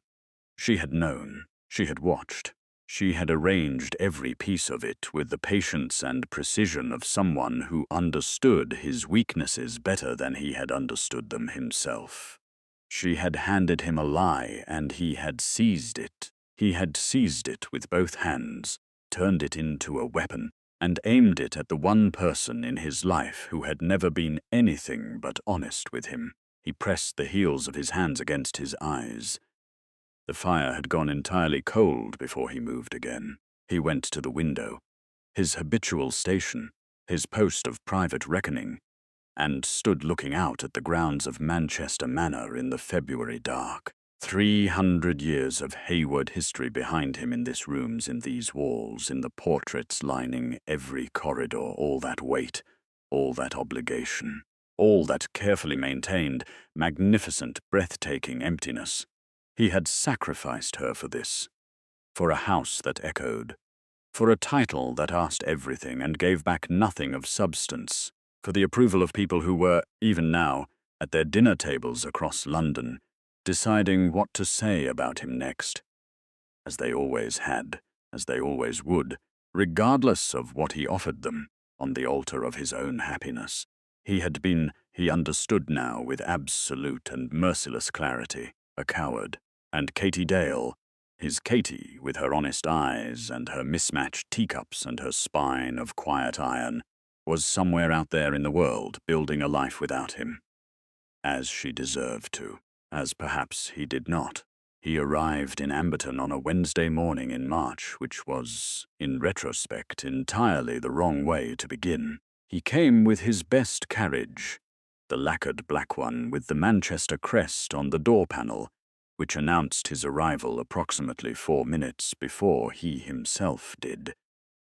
She had known, she had watched, she had arranged every piece of it with the patience and precision of someone who understood his weaknesses better than he had understood them himself. She had handed him a lie, and he had seized it. He had seized it with both hands, turned it into a weapon, and aimed it at the one person in his life who had never been anything but honest with him. He pressed the heels of his hands against his eyes. The fire had gone entirely cold before he moved again. He went to the window, his habitual station, his post of private reckoning, and stood looking out at the grounds of Manchester Manor in the February dark. 300 years of Hayward history behind him in these rooms, in these walls, in the portraits lining every corridor, all that weight, all that obligation, all that carefully maintained, magnificent, breathtaking emptiness. He had sacrificed her for this, for a house that echoed, for a title that asked everything and gave back nothing of substance, for the approval of people who were, even now, at their dinner tables across London, deciding what to say about him next, as they always had, as they always would, regardless of what he offered them, on the altar of his own happiness. He had been, he understood now with absolute and merciless clarity, a coward. And Katie Dale, his Katie with her honest eyes and her mismatched teacups and her spine of quiet iron, was somewhere out there in the world building a life without him, as she deserved to, as perhaps he did not. He arrived in Amberton on a Wednesday morning in March, which was, in retrospect, entirely the wrong way to begin. He came with his best carriage, the lacquered black one with the Manchester crest on the door panel, which announced his arrival approximately 4 minutes before he himself did,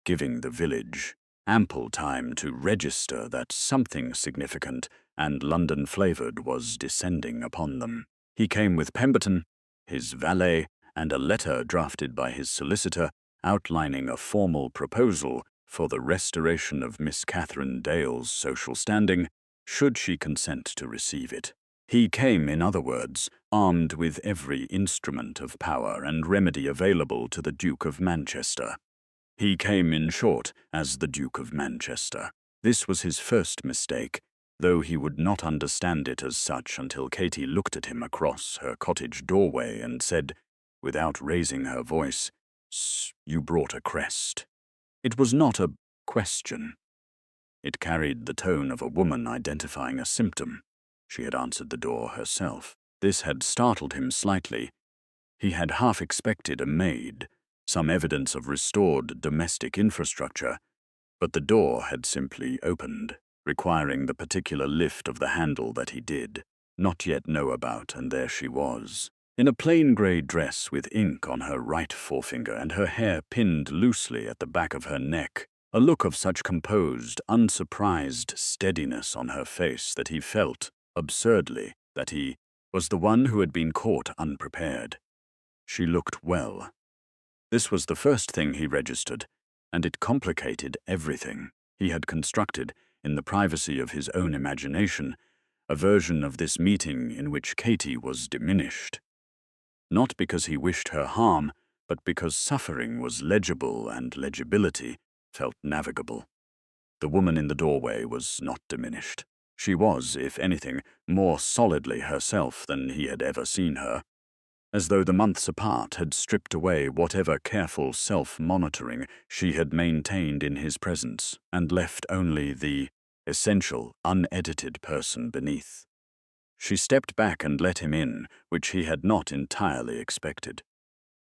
giving the village ample time to register that something significant and London-flavoured was descending upon them. He came with Pemberton, his valet, and a letter drafted by his solicitor outlining a formal proposal for the restoration of Miss Catherine Dale's social standing, should she consent to receive it. He came, in other words, armed with every instrument of power and remedy available to the Duke of Manchester. He came, in short, as the Duke of Manchester. This was his first mistake, though he would not understand it as such until Katie looked at him across her cottage doorway and said, without raising her voice, "You brought a crest." It was not a question. It carried the tone of a woman identifying a symptom. She had answered the door herself. This had startled him slightly. He had half expected a maid, some evidence of restored domestic infrastructure, but the door had simply opened, requiring the particular lift of the handle that he did not yet know about, and there she was, in a plain grey dress with ink on her right forefinger and her hair pinned loosely at the back of her neck, a look of such composed, unsurprised steadiness on her face that he felt, absurdly, that he was the one who had been caught unprepared. She looked well. This was the first thing he registered, and it complicated everything. He had constructed, in the privacy of his own imagination, a version of this meeting in which Katie was diminished. Not because he wished her harm, but because suffering was legible and legibility felt navigable. The woman in the doorway was not diminished. She was, if anything, more solidly herself than he had ever seen her. as though the months apart had stripped away whatever careful self-monitoring she had maintained in his presence and left only the essential, unedited person beneath. She stepped back and let him in, which he had not entirely expected.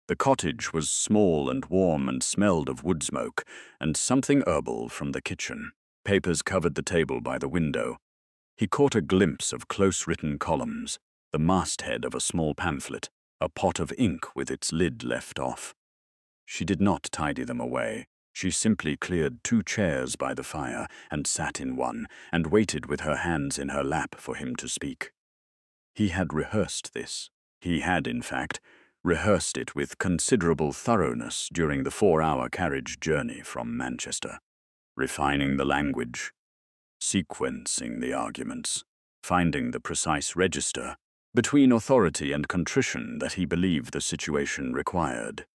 The cottage was small and warm and smelled of wood smoke and something herbal from the kitchen. Papers covered the table by the window. He caught a glimpse of close-written columns, the masthead of a small pamphlet, a pot of ink with its lid left off. She did not tidy them away. She simply cleared 2 chairs by the fire and sat in one and waited with her hands in her lap for him to speak. He had rehearsed this. He had, in fact, rehearsed it with considerable thoroughness during the 4-hour carriage journey from Manchester, refining the language, sequencing the arguments, finding the precise register between authority and contrition that he believed the situation required.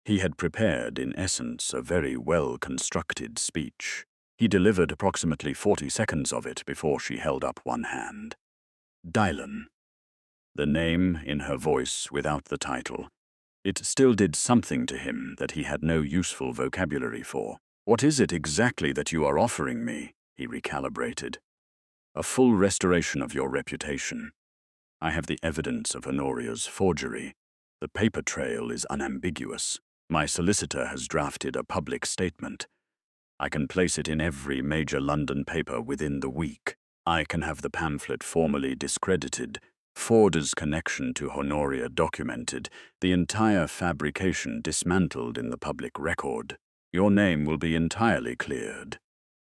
He had prepared, in essence, a very well-constructed speech. He delivered approximately 40 seconds of it before she held up one hand. Dylan. The name in her voice without the title. It still did something to him that he had no useful vocabulary for. "What is it exactly that you are offering me?" he recalibrated. "A full restoration of your reputation. I have the evidence of Honoria's forgery. The paper trail is unambiguous. My solicitor has drafted a public statement. I can place it in every major London paper within the week. I can have the pamphlet formally discredited, Forder's connection to Honoria documented, the entire fabrication dismantled in the public record. Your name will be entirely cleared."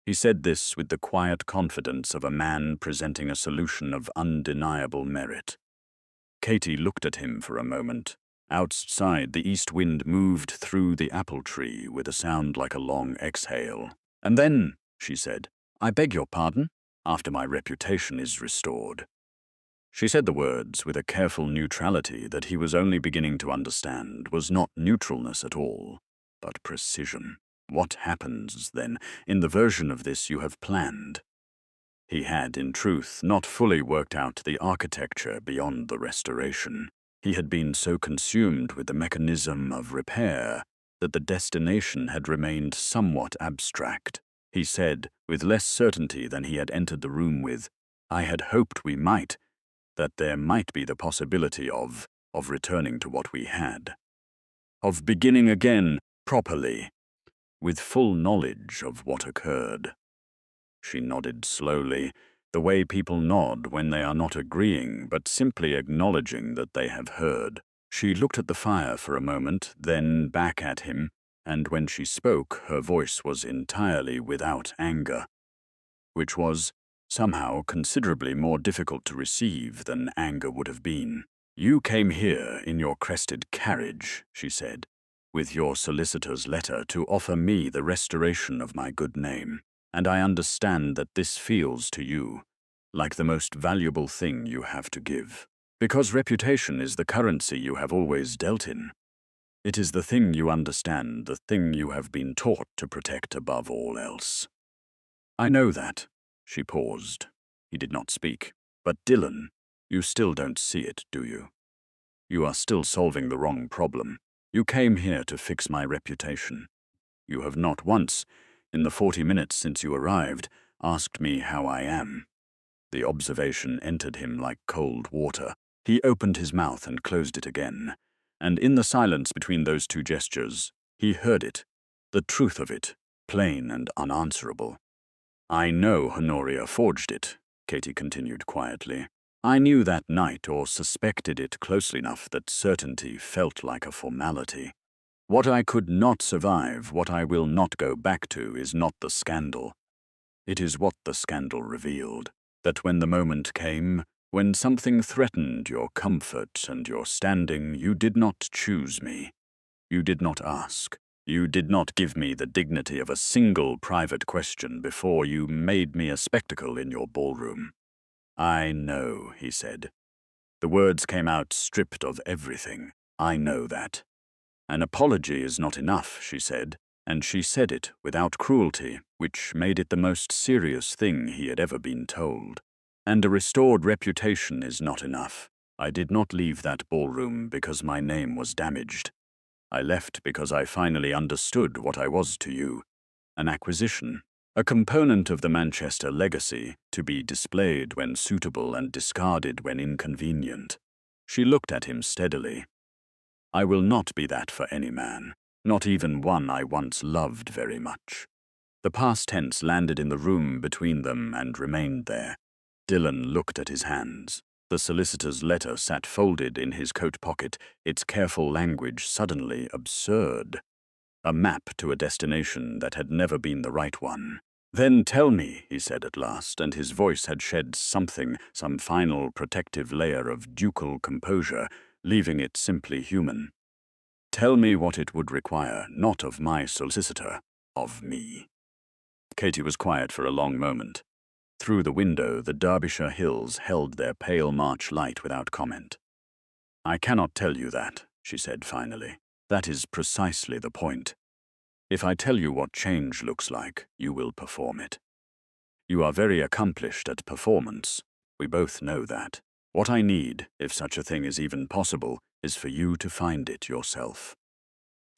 He said this with the quiet confidence of a man presenting a solution of undeniable merit. Katie looked at him for a moment. Outside, the east wind moved through the apple tree with a sound like a long exhale. "And then," she said, "I beg your pardon, after my reputation is restored." She said the words with a careful neutrality that he was only beginning to understand was not neutralness at all, but precision. What happens, then, in the version of this you have planned? He had, in truth, not fully worked out the architecture beyond the restoration. He had been so consumed with the mechanism of repair that the destination had remained somewhat abstract. He said, with less certainty than he had entered the room with, "I had hoped we might, that there might be the possibility of returning to what we had. Of beginning again, properly, with full knowledge of what occurred." She nodded slowly, the way people nod when they are not agreeing but simply acknowledging that they have heard. She looked at the fire for a moment, then back at him, and when she spoke, her voice was entirely without anger, which was somehow considerably more difficult to receive than anger would have been. "You came here in your crested carriage," she said, "with your solicitor's letter to offer me the restoration of my good name, and I understand that this feels to you like the most valuable thing you have to give, because reputation is the currency you have always dealt in. It is the thing you understand, the thing you have been taught to protect above all else." "I know that." She paused. He did not speak. "But Dylan, you still don't see it, do you? You are still solving the wrong problem. You came here to fix my reputation. You have not once, in the 40 minutes since you arrived, asked me how I am." The observation entered him like cold water. He opened his mouth and closed it again, and in the silence between those two gestures, he heard it, the truth of it, plain and unanswerable. "I know Honoria forged it," Katie continued quietly. "I knew that night or suspected it closely enough that certainty felt like a formality. What I could not survive, what I will not go back to, is not the scandal. It is what the scandal revealed, that when the moment came, when something threatened your comfort and your standing, you did not choose me. You did not ask. You did not give me the dignity of a single private question before you made me a spectacle in your ballroom." "I know," he said. The words came out stripped of everything. "I know that." "An apology is not enough," she said, and she said it without cruelty, which made it the most serious thing he had ever been told. "And a restored reputation is not enough. I did not leave that ballroom because my name was damaged. I left because I finally understood what I was to you, an acquisition, a component of the Manchester legacy to be displayed when suitable and discarded when inconvenient. She looked at him steadily. I will not be that for any man, not even one I once loved very much. The past tense landed in the room between them and remained there. Dylan looked at his hands. The solicitor's letter sat folded in his coat pocket, its careful language suddenly absurd. A map to a destination that had never been the right one. "Then tell me," he said at last, and his voice had shed something, some final protective layer of ducal composure, leaving it simply human. "Tell me what it would require, not of my solicitor, of me." Katie was quiet for a long moment. Through the window, the Derbyshire hills held their pale March light without comment. "I cannot tell you that," she said finally. "That is precisely the point. If I tell you what change looks like, you will perform it. You are very accomplished at performance. We both know that. What I need, if such a thing is even possible, is for you to find it yourself.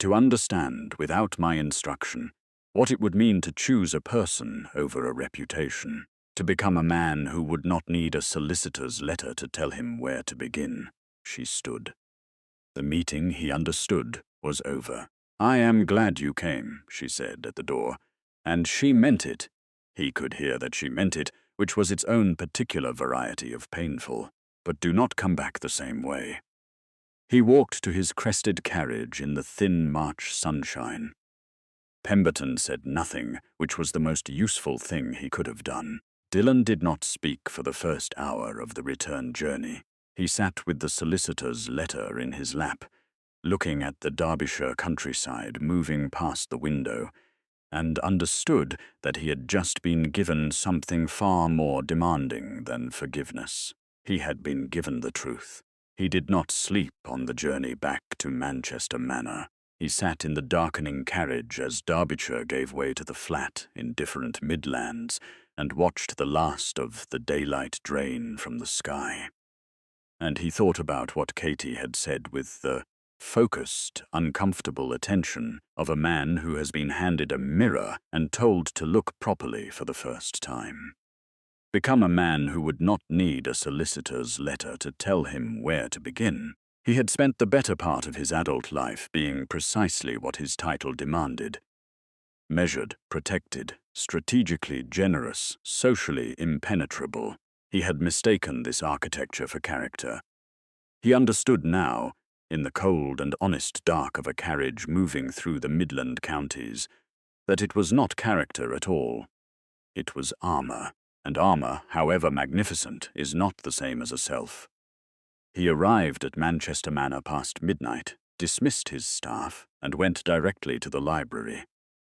To understand, without my instruction, what it would mean to choose a person over a reputation. To become a man who would not need a solicitor's letter to tell him where to begin." She stood. The meeting, he understood, was over. "I am glad you came," she said at the door. And she meant it. He could hear that she meant it, which was its own particular variety of painful. "But do not come back the same way." He walked to his crested carriage in the thin March sunshine. Pemberton said nothing, which was the most useful thing he could have done. Dylan did not speak for the first hour of the return journey. He sat with the solicitor's letter in his lap, looking at the Derbyshire countryside moving past the window, and understood that he had just been given something far more demanding than forgiveness. He had been given the truth. He did not sleep on the journey back to Manchester Manor. He sat in the darkening carriage as Derbyshire gave way to the flat, indifferent Midlands, and watched the last of the daylight drain from the sky. And he thought about what Katie had said with the focused, uncomfortable attention of a man who has been handed a mirror and told to look properly for the first time. Become a man who would not need a solicitor's letter to tell him where to begin. He had spent the better part of his adult life being precisely what his title demanded. Measured, protected, strategically generous, socially impenetrable. He had mistaken this architecture for character. He understood now, in the cold and honest dark of a carriage moving through the Midland counties, that it was not character at all. It was armor, and armor, however magnificent, is not the same as a self. He arrived at Manchester Manor past midnight, dismissed his staff, and went directly to the library.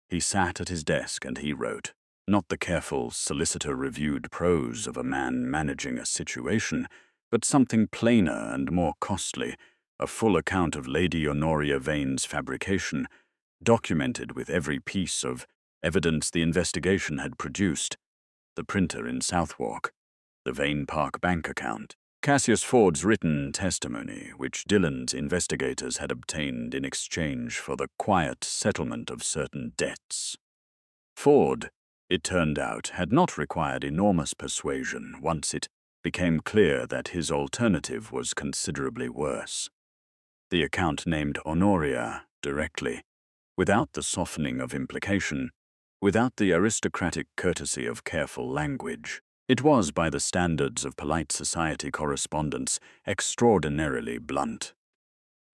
He sat at his desk and he wrote, not the careful, solicitor-reviewed prose of a man managing a situation, but something plainer and more costly, a full account of Lady Honoria Vane's fabrication, documented with every piece of evidence the investigation had produced, the printer in Southwark, the Vane Park bank account, Cassius Ford's written testimony, which Dylan's investigators had obtained in exchange for the quiet settlement of certain debts. Ford, it turned out, had not required enormous persuasion once it became clear that his alternative was considerably worse. The account named Honoria directly, without the softening of implication, without the aristocratic courtesy of careful language. It was, by the standards of polite society correspondence, extraordinarily blunt.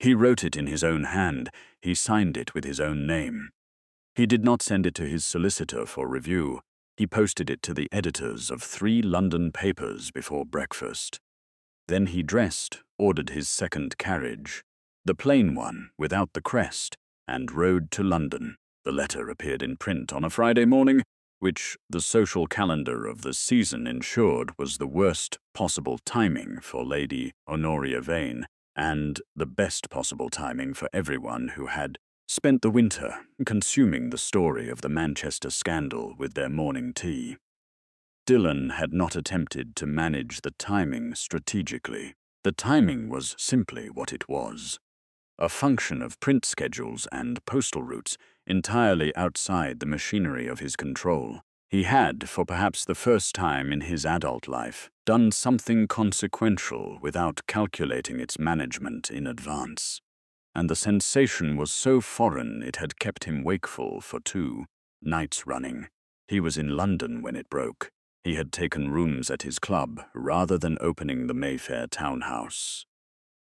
He wrote it in his own hand, he signed it with his own name. He did not send it to his solicitor for review. He posted it to the editors of 3 London papers before breakfast. Then he dressed, ordered his second carriage, the plain one without the crest, and rode to London. The letter appeared in print on a Friday morning, which the social calendar of the season ensured was the worst possible timing for Lady Honoria Vane, and the best possible timing for everyone who had spent the winter consuming the story of the Manchester scandal with their morning tea. Dylan had not attempted to manage the timing strategically. The timing was simply what it was, a function of print schedules and postal routes entirely outside the machinery of his control. He had, for perhaps the first time in his adult life, done something consequential without calculating its management in advance. And the sensation was so foreign it had kept him wakeful for 2 nights running. He was in London when it broke. He had taken rooms at his club rather than opening the Mayfair townhouse.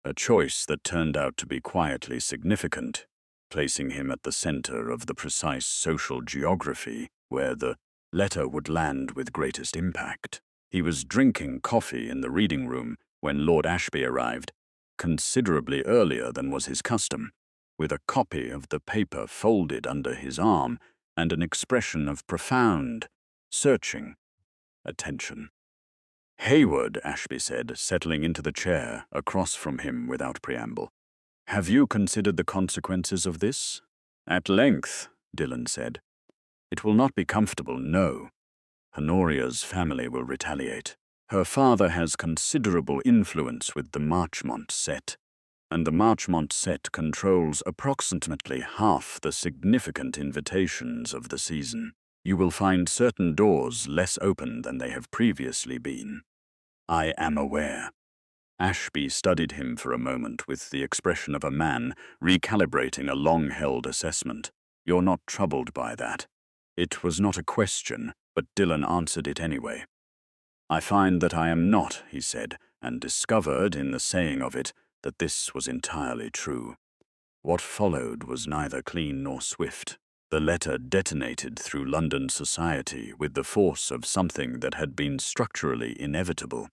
A choice that turned out to be quietly significant, placing him at the center of the precise social geography where the letter would land with greatest impact. He was drinking coffee in the reading room when Lord Ashby arrived, considerably earlier than was his custom, with a copy of the paper folded under his arm and an expression of profound, searching attention. "Hayward," Ashby said, settling into the chair across from him without preamble. "Have you considered the consequences of this?" "At length," Dillon said. "It will not be comfortable, no. Honoria's family will retaliate. Her father has considerable influence with the Marchmont set, and the Marchmont set controls approximately half the significant invitations of the season. You will find certain doors less open than they have previously been." "I am aware." Ashby studied him for a moment with the expression of a man recalibrating a long-held assessment. "You're not troubled by that." It was not a question, but Dillon answered it anyway. "I find that I am not," he said, and discovered in the saying of it that this was entirely true. What followed was neither clean nor swift. The letter detonated through London society with the force of something that had been structurally inevitable.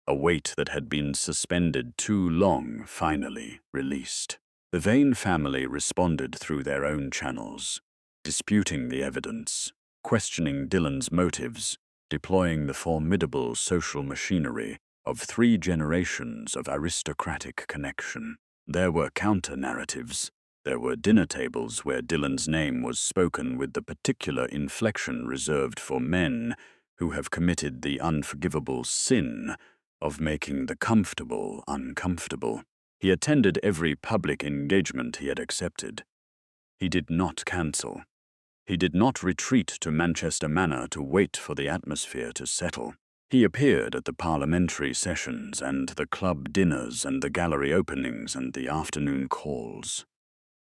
A weight that had been suspended too long finally released. The Vane family responded through their own channels, disputing the evidence, questioning Dillon's motives, deploying the formidable social machinery of 3 generations of aristocratic connection. There were counter-narratives. There were dinner tables where Dillon's name was spoken with the particular inflection reserved for men who have committed the unforgivable sin of making the comfortable uncomfortable. He attended every public engagement he had accepted. He did not cancel. He did not retreat to Manchester Manor to wait for the atmosphere to settle. He appeared at the parliamentary sessions and the club dinners and the gallery openings and the afternoon calls.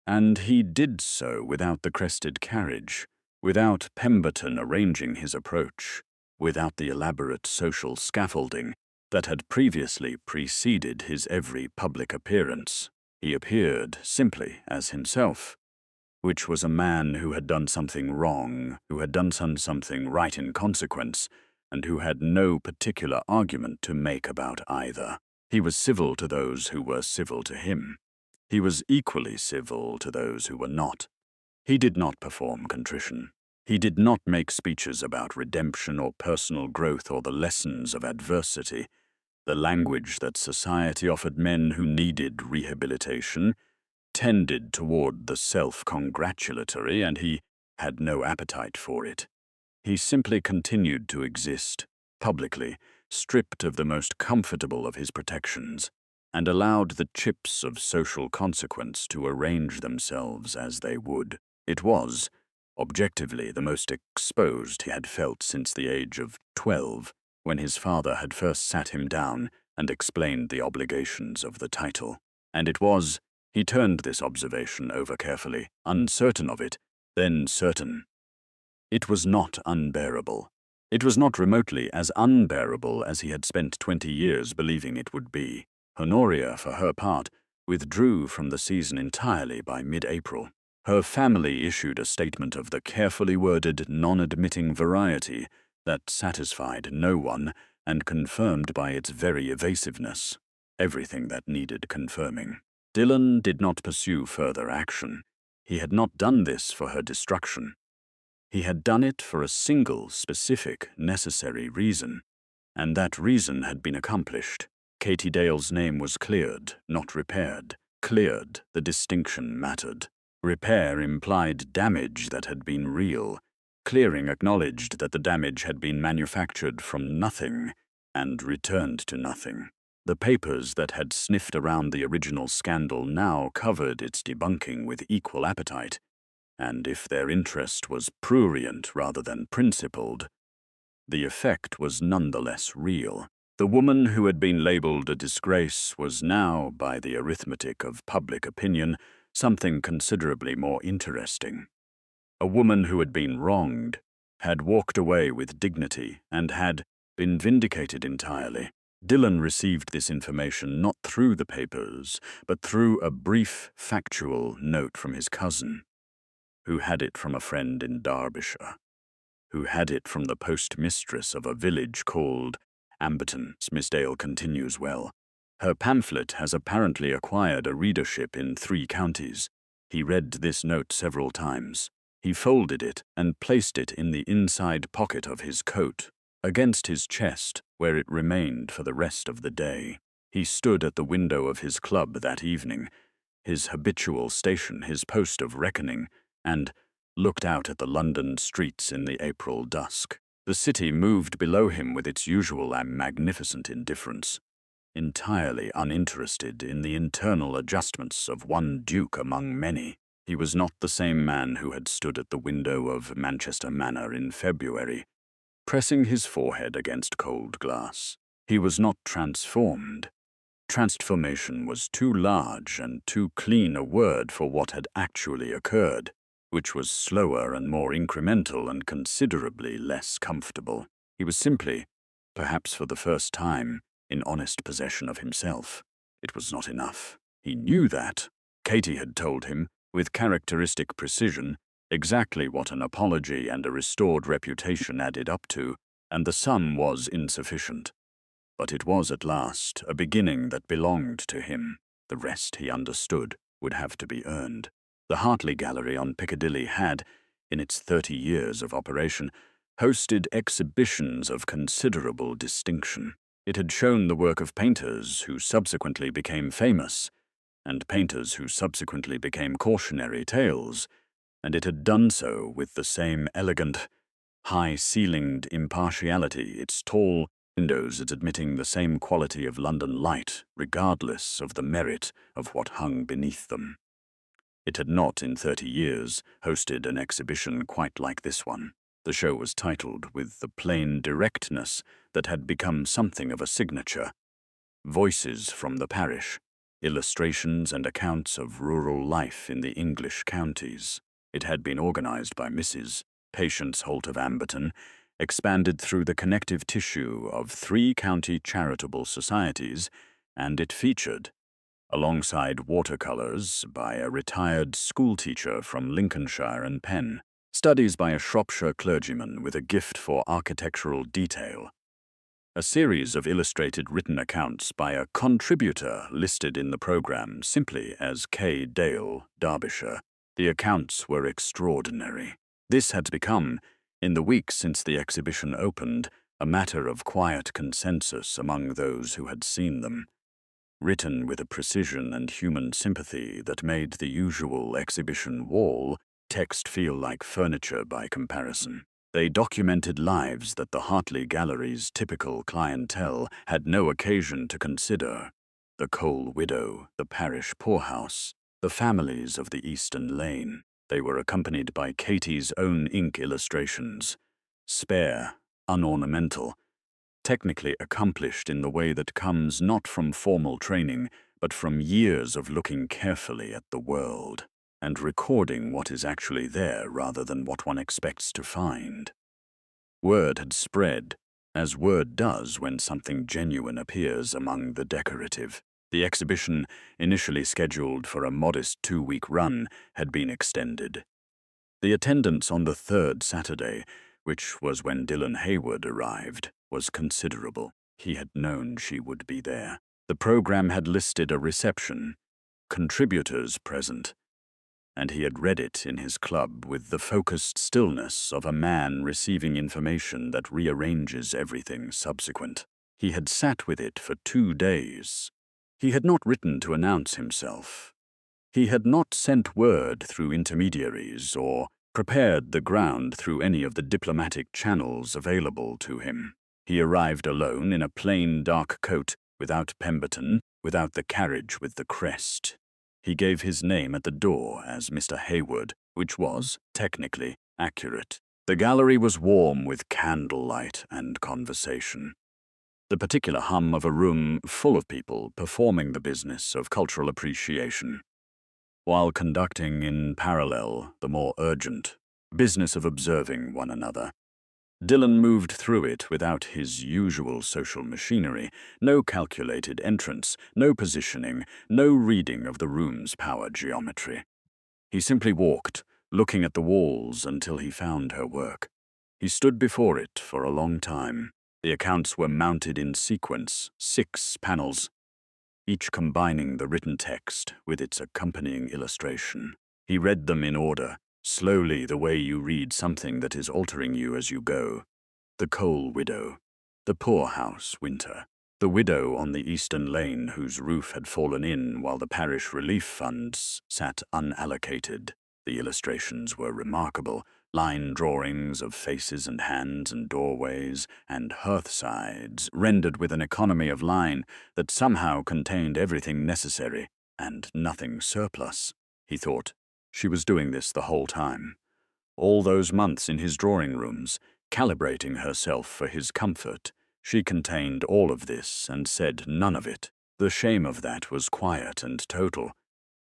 And he did so without the crested carriage, without Pemberton arranging his approach, without the elaborate social scaffolding that had previously preceded his every public appearance. He appeared simply as himself, which was a man who had done something wrong, who had done something right in consequence, and who had no particular argument to make about either. He was civil to those who were civil to him. He was equally civil to those who were not. He did not perform contrition. He did not make speeches about redemption or personal growth or the lessons of adversity, the language that society offered men who needed rehabilitation, tended toward the self-congratulatory, and he had no appetite for it. He simply continued to exist, publicly, stripped of the most comfortable of his protections, and allowed the chips of social consequence to arrange themselves as they would. It was, objectively, the most exposed he had felt since the age of 12, when his father had first sat him down and explained the obligations of the title. And it was, he turned this observation over carefully, uncertain of it, then certain. It was not unbearable. It was not remotely as unbearable as he had spent 20 years believing it would be. Honoria, for her part, withdrew from the season entirely by mid-April. Her family issued a statement of the carefully worded, non-admitting variety that satisfied no one and confirmed by its very evasiveness everything that needed confirming. Dillon did not pursue further action. He had not done this for her destruction. He had done it for a single, specific, necessary reason, and that reason had been accomplished. Katie Dale's name was cleared, not repaired. Cleared, the distinction mattered. Repair implied damage that had been real. Clearing acknowledged that the damage had been manufactured from nothing and returned to nothing. The papers that had sniffed around the original scandal now covered its debunking with equal appetite, and if their interest was prurient rather than principled, the effect was nonetheless real. The woman who had been labeled a disgrace was now, by the arithmetic of public opinion, something considerably more interesting. A woman who had been wronged, had walked away with dignity, and had been vindicated entirely. Dylan received this information not through the papers, but through a brief, factual note from his cousin, who had it from a friend in Derbyshire, who had it from the postmistress of a village called Amberton. Miss Dale continues well. Her pamphlet has apparently acquired a readership in 3 counties. He read this note several times. He folded it and placed it in the inside pocket of his coat, against his chest, where it remained for the rest of the day. He stood at the window of his club that evening, his habitual station, his post of reckoning, and looked out at the London streets in the April dusk. The city moved below him with its usual and magnificent indifference, entirely uninterested in the internal adjustments of one duke among many. He was not the same man who had stood at the window of Manchester Manor in February, pressing his forehead against cold glass. He was not transformed. Transformation was too large and too clean a word for what had actually occurred, which was slower and more incremental and considerably less comfortable. He was simply, perhaps for the first time, in honest possession of himself. It was not enough. He knew that. Katie had told him, with characteristic precision, exactly what an apology and a restored reputation added up to, and the sum was insufficient. But it was at last a beginning that belonged to him. The rest, he understood, would have to be earned. The Hartley Gallery on Piccadilly had, in its 30 years of operation, hosted exhibitions of considerable distinction. It had shown the work of painters who subsequently became famous, and painters who subsequently became cautionary tales, and it had done so with the same elegant, high-ceilinged impartiality, its tall windows admitting the same quality of London light, regardless of the merit of what hung beneath them. It had not, in 30 years, hosted an exhibition quite like this one. The show was titled with the plain directness that had become something of a signature: Voices from the Parish, Illustrations and Accounts of Rural Life in the English Counties. It had been organized by Mrs. Patience Holt of Amberton, expanded through the connective tissue of 3 county charitable societies, and it featured, alongside watercolors by a retired schoolteacher from Lincolnshire and Penn, studies by a Shropshire clergyman with a gift for architectural detail, a series of illustrated written accounts by a contributor listed in the program simply as K. Dale, Derbyshire. The accounts were extraordinary. This had become, in the weeks since the exhibition opened, a matter of quiet consensus among those who had seen them, written with a precision and human sympathy that made the usual exhibition wall text feel like furniture by comparison. They documented lives that the Hartley Gallery's typical clientele had no occasion to consider: the coal widow, the parish poorhouse, the families of the Eastern Lane. They were accompanied by Katie's own ink illustrations, spare, unornamental, technically accomplished in the way that comes not from formal training, but from years of looking carefully at the world, and recording what is actually there rather than what one expects to find. Word had spread, as word does when something genuine appears among the decorative. The exhibition, initially scheduled for a modest 2-week run, had been extended. The attendance on the 3rd Saturday, which was when Dylan Hayward arrived, was considerable. He had known she would be there. The program had listed a reception, contributors present, and he had read it in his club with the focused stillness of a man receiving information that rearranges everything subsequent. He had sat with it for 2 days. He had not written to announce himself. He had not sent word through intermediaries or prepared the ground through any of the diplomatic channels available to him. He arrived alone in a plain dark coat without Pemberton, without the carriage with the crest. He gave his name at the door as Mr. Hayward, which was, technically, accurate. The gallery was warm with candlelight and conversation. The particular hum of a room full of people performing the business of cultural appreciation, while conducting in parallel the more urgent business of observing one another. Dillon moved through it without his usual social machinery, no calculated entrance, no positioning, no reading of the room's power geometry. He simply walked, looking at the walls until he found her work. He stood before it for a long time. The accounts were mounted in sequence, 6 panels, each combining the written text with its accompanying illustration. He read them in order, slowly, the way you read something that is altering you as you go. The coal widow, the poorhouse winter, the widow on the eastern lane whose roof had fallen in while the parish relief funds sat unallocated. The illustrations were remarkable. Line drawings of faces and hands and doorways and hearthsides rendered with an economy of line that somehow contained everything necessary and nothing surplus. He thought, she was doing this the whole time. All those months in his drawing rooms, calibrating herself for his comfort, she contained all of this and said none of it. The shame of that was quiet and total.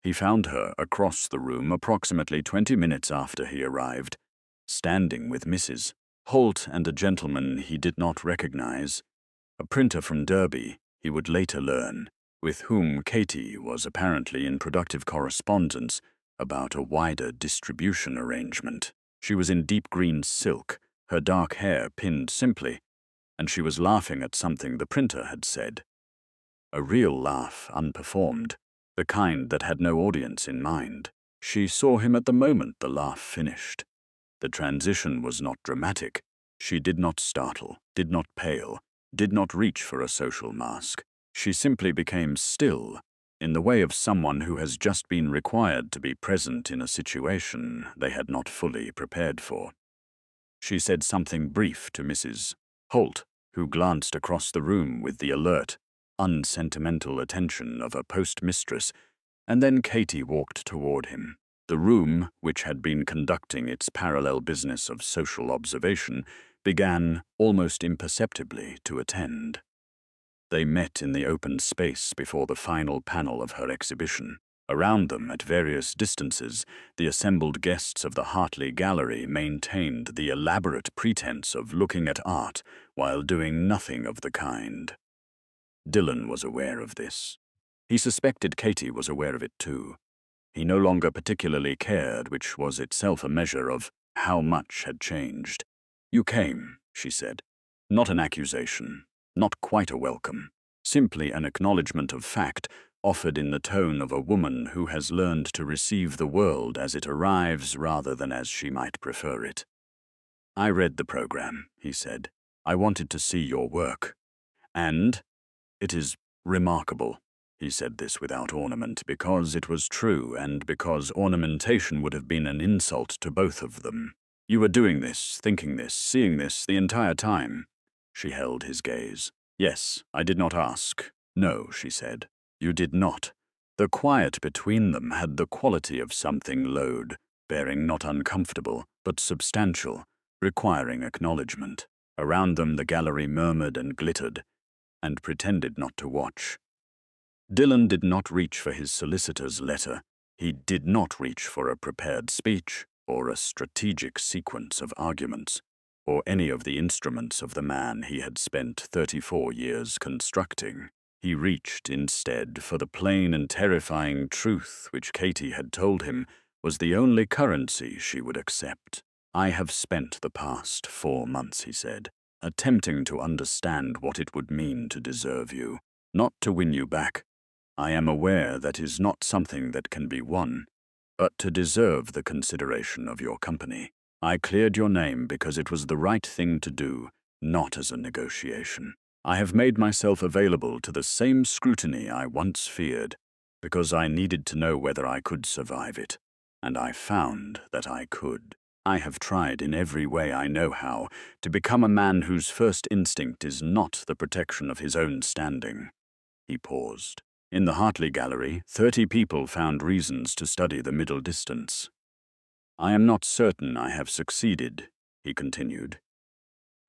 He found her across the room approximately 20 minutes after he arrived, standing with Mrs. Holt and a gentleman he did not recognize, a printer from Derby, he would later learn, with whom Katie was apparently in productive correspondence about a wider distribution arrangement. She was in deep green silk, her dark hair pinned simply, and she was laughing at something the printer had said. A real laugh, unperformed, the kind that had no audience in mind. She saw him at the moment the laugh finished. The transition was not dramatic. She did not startle, did not pale, did not reach for a social mask. She simply became still, in the way of someone who has just been required to be present in a situation they had not fully prepared for. She said something brief to Mrs. Holt, who glanced across the room with the alert, unsentimental attention of a postmistress, and then Katie walked toward him. The room, which had been conducting its parallel business of social observation, began, almost imperceptibly, to attend. They met in the open space before the final panel of her exhibition. Around them, at various distances, the assembled guests of the Hartley Gallery maintained the elaborate pretense of looking at art while doing nothing of the kind. Dillon was aware of this. He suspected Katie was aware of it too. He no longer particularly cared, which was itself a measure of how much had changed. "You came," she said. Not an accusation, not quite a welcome, simply an acknowledgement of fact offered in the tone of a woman who has learned to receive the world as it arrives rather than as she might prefer it. "I read the program," he said. "I wanted to see your work. And it is remarkable." He said this without ornament because it was true and because ornamentation would have been an insult to both of them. "You were doing this, thinking this, seeing this the entire time." She held his gaze. "Yes, I did not ask." "No," she said. "You did not." The quiet between them had the quality of something load, bearing not uncomfortable, but substantial, requiring acknowledgement. Around them the gallery murmured and glittered, and pretended not to watch. Dillon did not reach for his solicitor's letter. He did not reach for a prepared speech or a strategic sequence of arguments, or any of the instruments of the man he had spent 34 years constructing. He reached, instead, for the plain and terrifying truth which Katie had told him was the only currency she would accept. "I have spent the past 4 months," he said, "attempting to understand what it would mean to deserve you, not to win you back. I am aware that is not something that can be won, but to deserve the consideration of your company. I cleared your name because it was the right thing to do, not as a negotiation. I have made myself available to the same scrutiny I once feared, because I needed to know whether I could survive it, and I found that I could. I have tried in every way I know how to become a man whose first instinct is not the protection of his own standing, He paused. In the Hartley Gallery, 30 people found reasons to study the middle distance. I am not certain I have succeeded, he continued.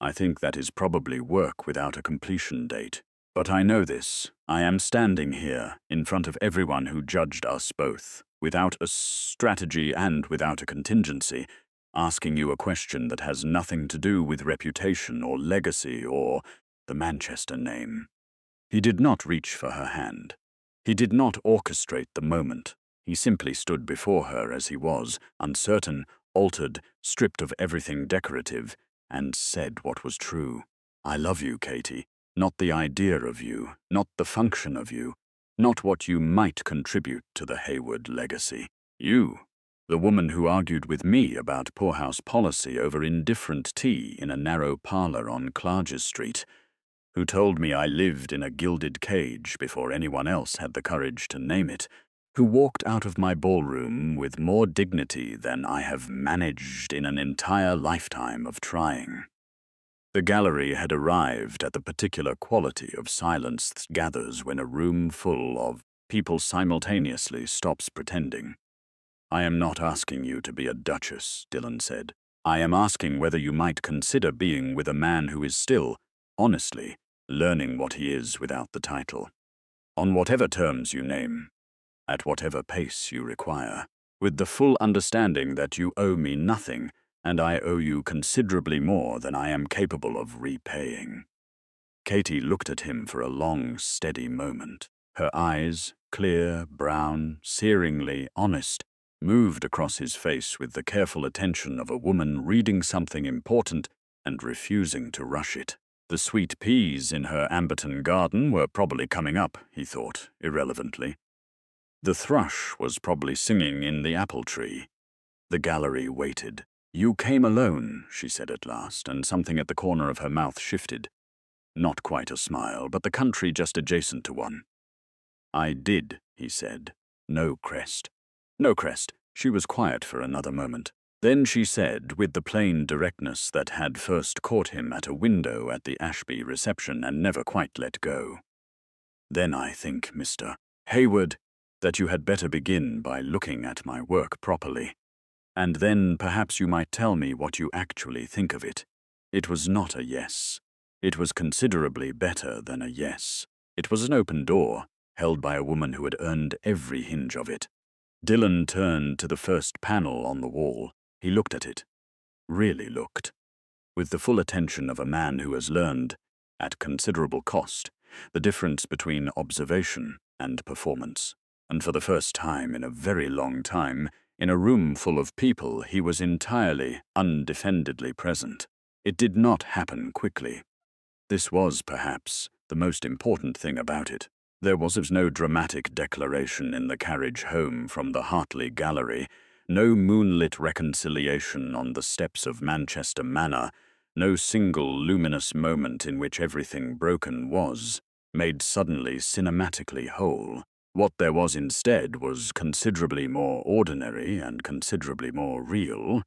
I think that is probably work without a completion date. But I know this. I am standing here, in front of everyone who judged us both, without a strategy and without a contingency, asking you a question that has nothing to do with reputation or legacy or the Manchester name. He did not reach for her hand. He did not orchestrate the moment. He simply stood before her as he was, uncertain, altered, stripped of everything decorative, and said what was true. I love you, Katie. Not the idea of you, not the function of you, not what you might contribute to the Hayward legacy. You, the woman who argued with me about poorhouse policy over indifferent tea in a narrow parlor on Clarges Street, who told me I lived in a gilded cage before anyone else had the courage to name it, who walked out of my ballroom with more dignity than I have managed in an entire lifetime of trying. The gallery had arrived at the particular quality of silence that gathers when a room full of people simultaneously stops pretending. I am not asking you to be a duchess, Dillon said. I am asking whether you might consider being with a man who is still, honestly, learning what he is without the title. On whatever terms you name, at whatever pace you require, with the full understanding that you owe me nothing, and I owe you considerably more than I am capable of repaying. Katie looked at him for a long, steady moment. Her eyes, clear, brown, searingly honest, moved across his face with the careful attention of a woman reading something important and refusing to rush it. The sweet peas in her Amberton garden were probably coming up, he thought, irrelevantly. The thrush was probably singing in the apple tree. The gallery waited. You came alone, she said at last, and something at the corner of her mouth shifted. Not quite a smile, but the country just adjacent to one. I did, he said. No crest. No crest. She was quiet for another moment. Then she said, with the plain directness that had first caught him at a window at the Ashby reception and never quite let go. Then I think, Mr. Hayward, that you had better begin by looking at my work properly. And then perhaps you might tell me what you actually think of it. It was not a yes. It was considerably better than a yes. It was an open door, held by a woman who had earned every hinge of it. Dillon turned to the first panel on the wall. He looked at it. Really looked. With the full attention of a man who has learned, at considerable cost, the difference between observation and performance. And for the first time in a very long time, in a room full of people, he was entirely, undefendedly present. It did not happen quickly. This was, perhaps, the most important thing about it. There was no dramatic declaration in the carriage home from the Hartley Gallery, no moonlit reconciliation on the steps of Manchester Manor, no single luminous moment in which everything broken was made suddenly cinematically whole. What there was instead was considerably more ordinary and considerably more real.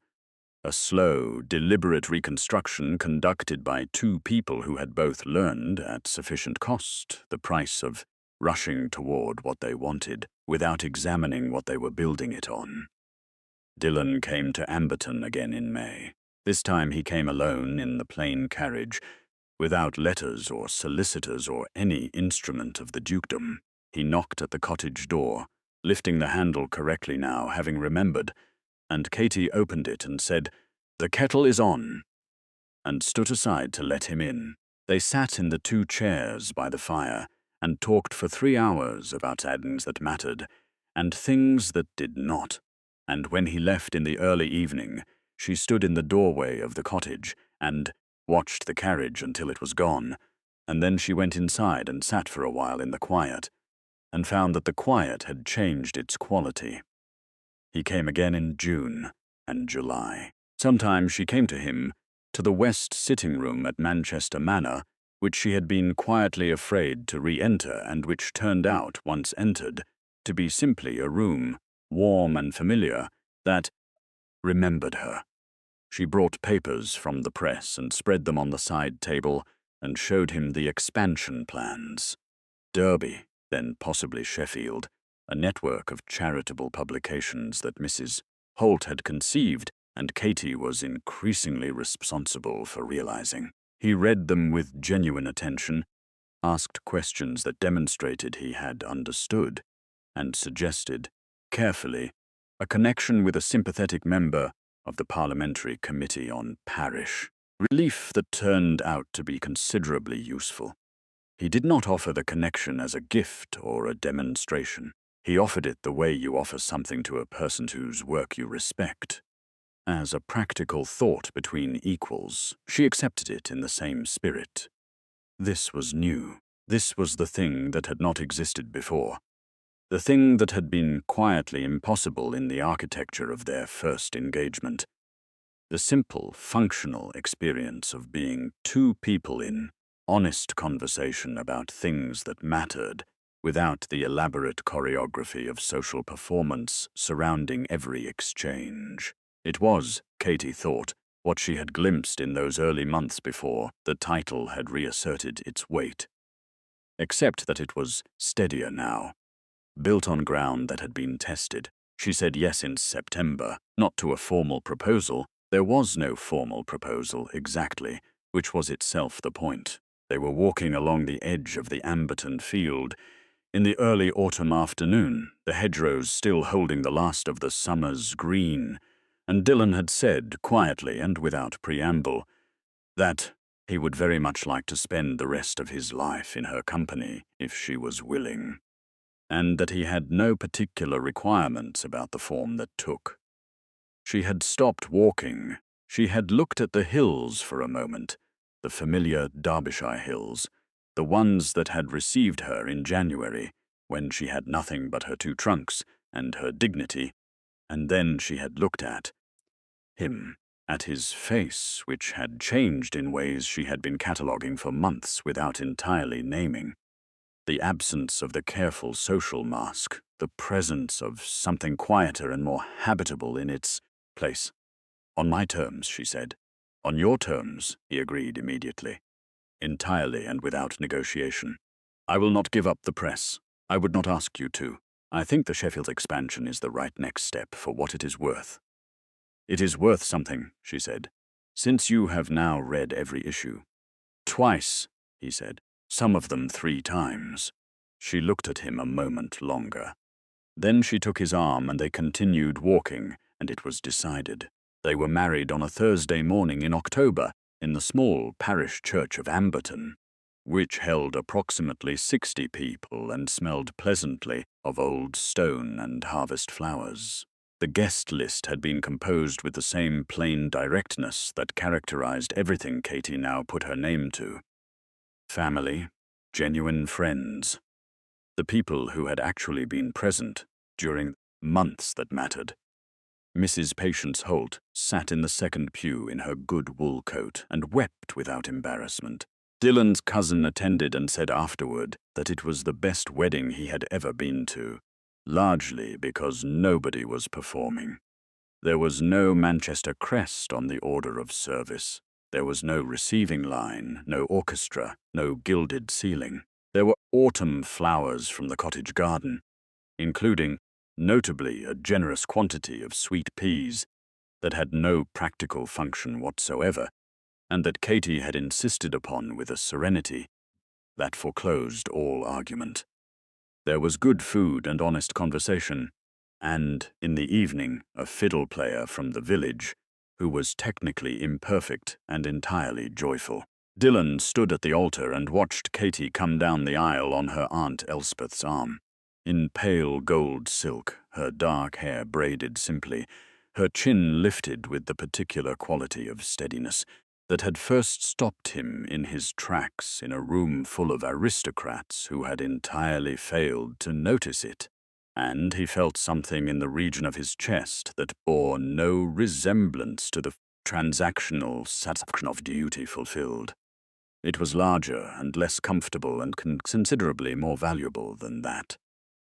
A slow, deliberate reconstruction conducted by two people who had both learned, at sufficient cost, the price of rushing toward what they wanted without examining what they were building it on. Dillon came to Amberton again in May. This time he came alone in the plain carriage, without letters or solicitors or any instrument of the dukedom. He knocked at the cottage door, lifting the handle correctly now, having remembered, and Katie opened it and said, "The kettle is on," and stood aside to let him in. They sat in the two chairs by the fire and talked for 3 hours about things that mattered and things that did not. And when he left in the early evening, she stood in the doorway of the cottage and watched the carriage until it was gone, and then she went inside and sat for a while in the quiet, and found that the quiet had changed its quality. He came again in June and July. Sometimes she came to him, to the west sitting room at Manchester Manor, which she had been quietly afraid to re-enter and which turned out, once entered, to be simply a room, warm and familiar, that remembered her. She brought papers from the press and spread them on the side table and showed him the expansion plans. Derby, then possibly Sheffield, a network of charitable publications that Mrs. Holt had conceived and Katy was increasingly responsible for realizing. He read them with genuine attention, asked questions that demonstrated he had understood, and suggested, carefully, a connection with a sympathetic member of the Parliamentary Committee on Parish Relief that turned out to be considerably useful. He did not offer the connection as a gift or a demonstration. He offered it the way you offer something to a person whose work you respect. As a practical thought between equals, she accepted it in the same spirit. This was new. This was the thing that had not existed before. The thing that had been quietly impossible in the architecture of their first engagement. The simple, functional experience of being two people in honest conversation about things that mattered, without the elaborate choreography of social performance surrounding every exchange. It was, Katy thought, what she had glimpsed in those early months before the title had reasserted its weight. Except that it was steadier now, built on ground that had been tested. She said yes in September, not to a formal proposal. There was no formal proposal, exactly, which was itself the point. They were walking along the edge of the Amberton field in the early autumn afternoon, the hedgerows still holding the last of the summer's green, and Dillon had said, quietly and without preamble, that he would very much like to spend the rest of his life in her company if she was willing, and that he had no particular requirements about the form that took. She had stopped walking. She had looked at the hills for a moment, the familiar Derbyshire hills, the ones that had received her in January, when she had nothing but her two trunks and her dignity, and then she had looked at him, at his face, which had changed in ways she had been cataloguing for months without entirely naming. The absence of the careful social mask, the presence of something quieter and more habitable in its place. On my terms, she said. On your terms, he agreed immediately. Entirely and without negotiation. I will not give up the press. I would not ask you to. I think the Sheffield expansion is the right next step for what it is worth. It is worth something, she said, since you have now read every issue. Twice, he said, some of them 3 times. She looked at him a moment longer. Then she took his arm and they continued walking, and it was decided. They were married on a Thursday morning in October in the small parish church of Amberton, which held approximately 60 people and smelled pleasantly of old stone and harvest flowers. The guest list had been composed with the same plain directness that characterized everything Katy now put her name to. Family, genuine friends. The people who had actually been present during months that mattered. Mrs. Patience Holt sat in the second pew in her good wool coat and wept without embarrassment. Dillon's cousin attended and said afterward that it was the best wedding he had ever been to, largely because nobody was performing. There was no Manchester crest on the order of service. There was no receiving line, no orchestra, no gilded ceiling. There were autumn flowers from the cottage garden, including, notably, a generous quantity of sweet peas that had no practical function whatsoever, and that Katy had insisted upon with a serenity that foreclosed all argument. There was good food and honest conversation, and, in the evening, a fiddle player from the village, who was technically imperfect and entirely joyful. Dillon stood at the altar and watched Katy come down the aisle on her Aunt Elspeth's arm. In pale gold silk, her dark hair braided simply, her chin lifted with the particular quality of steadiness that had first stopped him in his tracks in a room full of aristocrats who had entirely failed to notice it. And he felt something in the region of his chest that bore no resemblance to the transactional satisfaction of duty fulfilled. It was larger and less comfortable and considerably more valuable than that.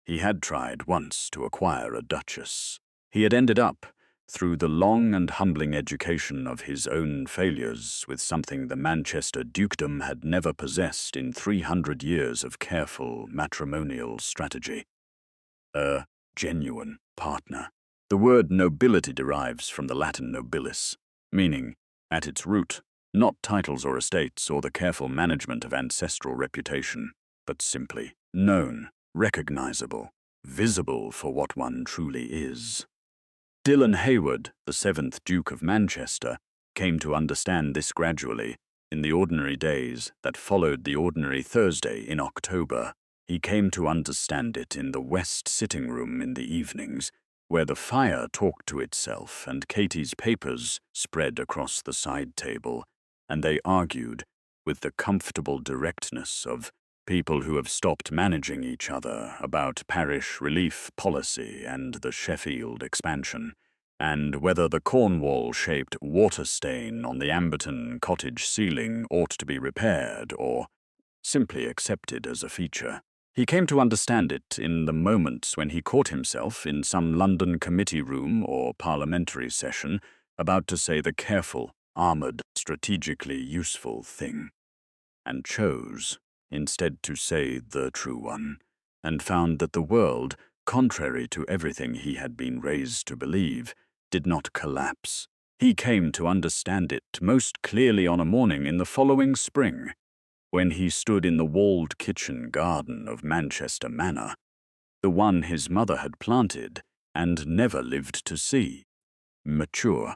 He had tried once to acquire a Duchess. He had ended up, through the long and humbling education of his own failures with something the Manchester dukedom had never possessed in 300 years of careful matrimonial strategy. A genuine partner. The word nobility derives from the Latin nobilis, meaning, at its root, not titles or estates or the careful management of ancestral reputation, but simply known, recognizable, visible for what one truly is. Dylan Hayward, the 7th Duke of Manchester, came to understand this gradually in the ordinary days that followed the ordinary Thursday in October. He came to understand it in the west sitting room in the evenings, where the fire talked to itself and Katie's papers spread across the side table, and they argued with the comfortable directness of people who have stopped managing each other about parish relief policy and the Sheffield expansion, and whether the Cornwall-shaped water stain on the Amberton cottage ceiling ought to be repaired or simply accepted as a feature. He came to understand it in the moments when he caught himself in some London committee room or parliamentary session about to say the careful, armoured, strategically useful thing, and chose instead to say the true one, and found that the world, contrary to everything he had been raised to believe, did not collapse. He came to understand it most clearly on a morning in the following spring, when he stood in the walled kitchen garden of Manchester Manor, the one his mother had planted and never lived to see, mature,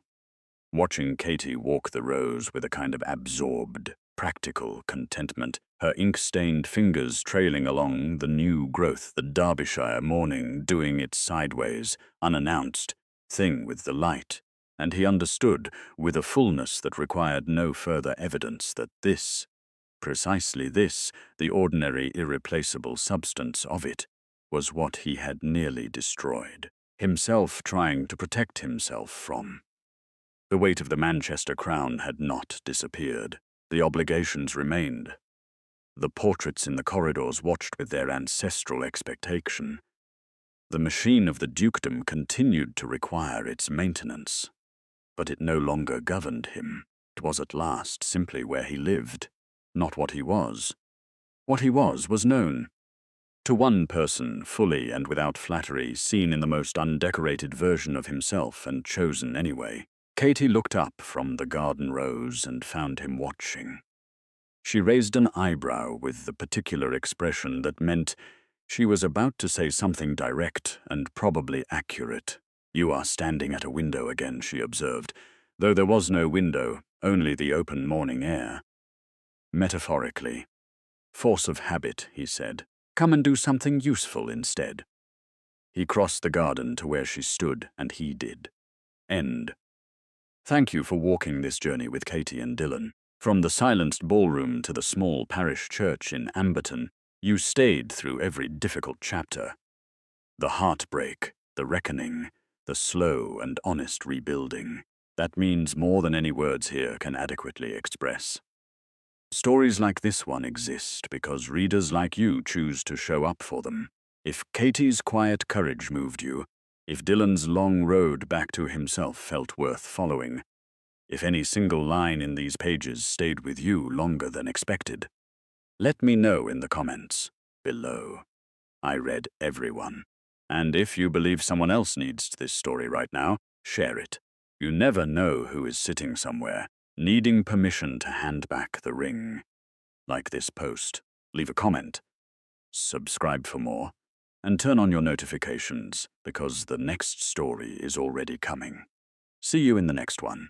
watching Katie walk the rows with a kind of absorbed, practical contentment, her ink-stained fingers trailing along the new growth, the Derbyshire morning doing its sideways, unannounced thing with the light, and he understood, with a fullness that required no further evidence, that this, precisely this, the ordinary irreplaceable substance of it, was what he had nearly destroyed, himself trying to protect himself from. The weight of the Manchester crown had not disappeared. The obligations remained. The portraits in the corridors watched with their ancestral expectation. The machine of the dukedom continued to require its maintenance, but it no longer governed him. It was at last simply where he lived, not what he was. What he was known. To one person, fully and without flattery, seen in the most undecorated version of himself and chosen anyway. Katie looked up from the garden rose and found him watching. She raised an eyebrow with the particular expression that meant she was about to say something direct and probably accurate. "You are standing at a window again," she observed, though there was no window, only the open morning air. Metaphorically. "Force of habit," he said. "Come and do something useful instead." He crossed the garden to where she stood, and he did. End. Thank you for walking this journey with Katie and Dylan. From the silenced ballroom to the small parish church in Amberton, you stayed through every difficult chapter. The heartbreak, the reckoning, the slow and honest rebuilding. That means more than any words here can adequately express. Stories like this one exist because readers like you choose to show up for them. If Katie's quiet courage moved you, if Dylan's long road back to himself felt worth following, if any single line in these pages stayed with you longer than expected, let me know in the comments below. I read every one. And if you believe someone else needs this story right now, share it. You never know who is sitting somewhere, needing permission to hand back the ring. Like this post, leave a comment, subscribe for more, and turn on your notifications because the next story is already coming. See you in the next one.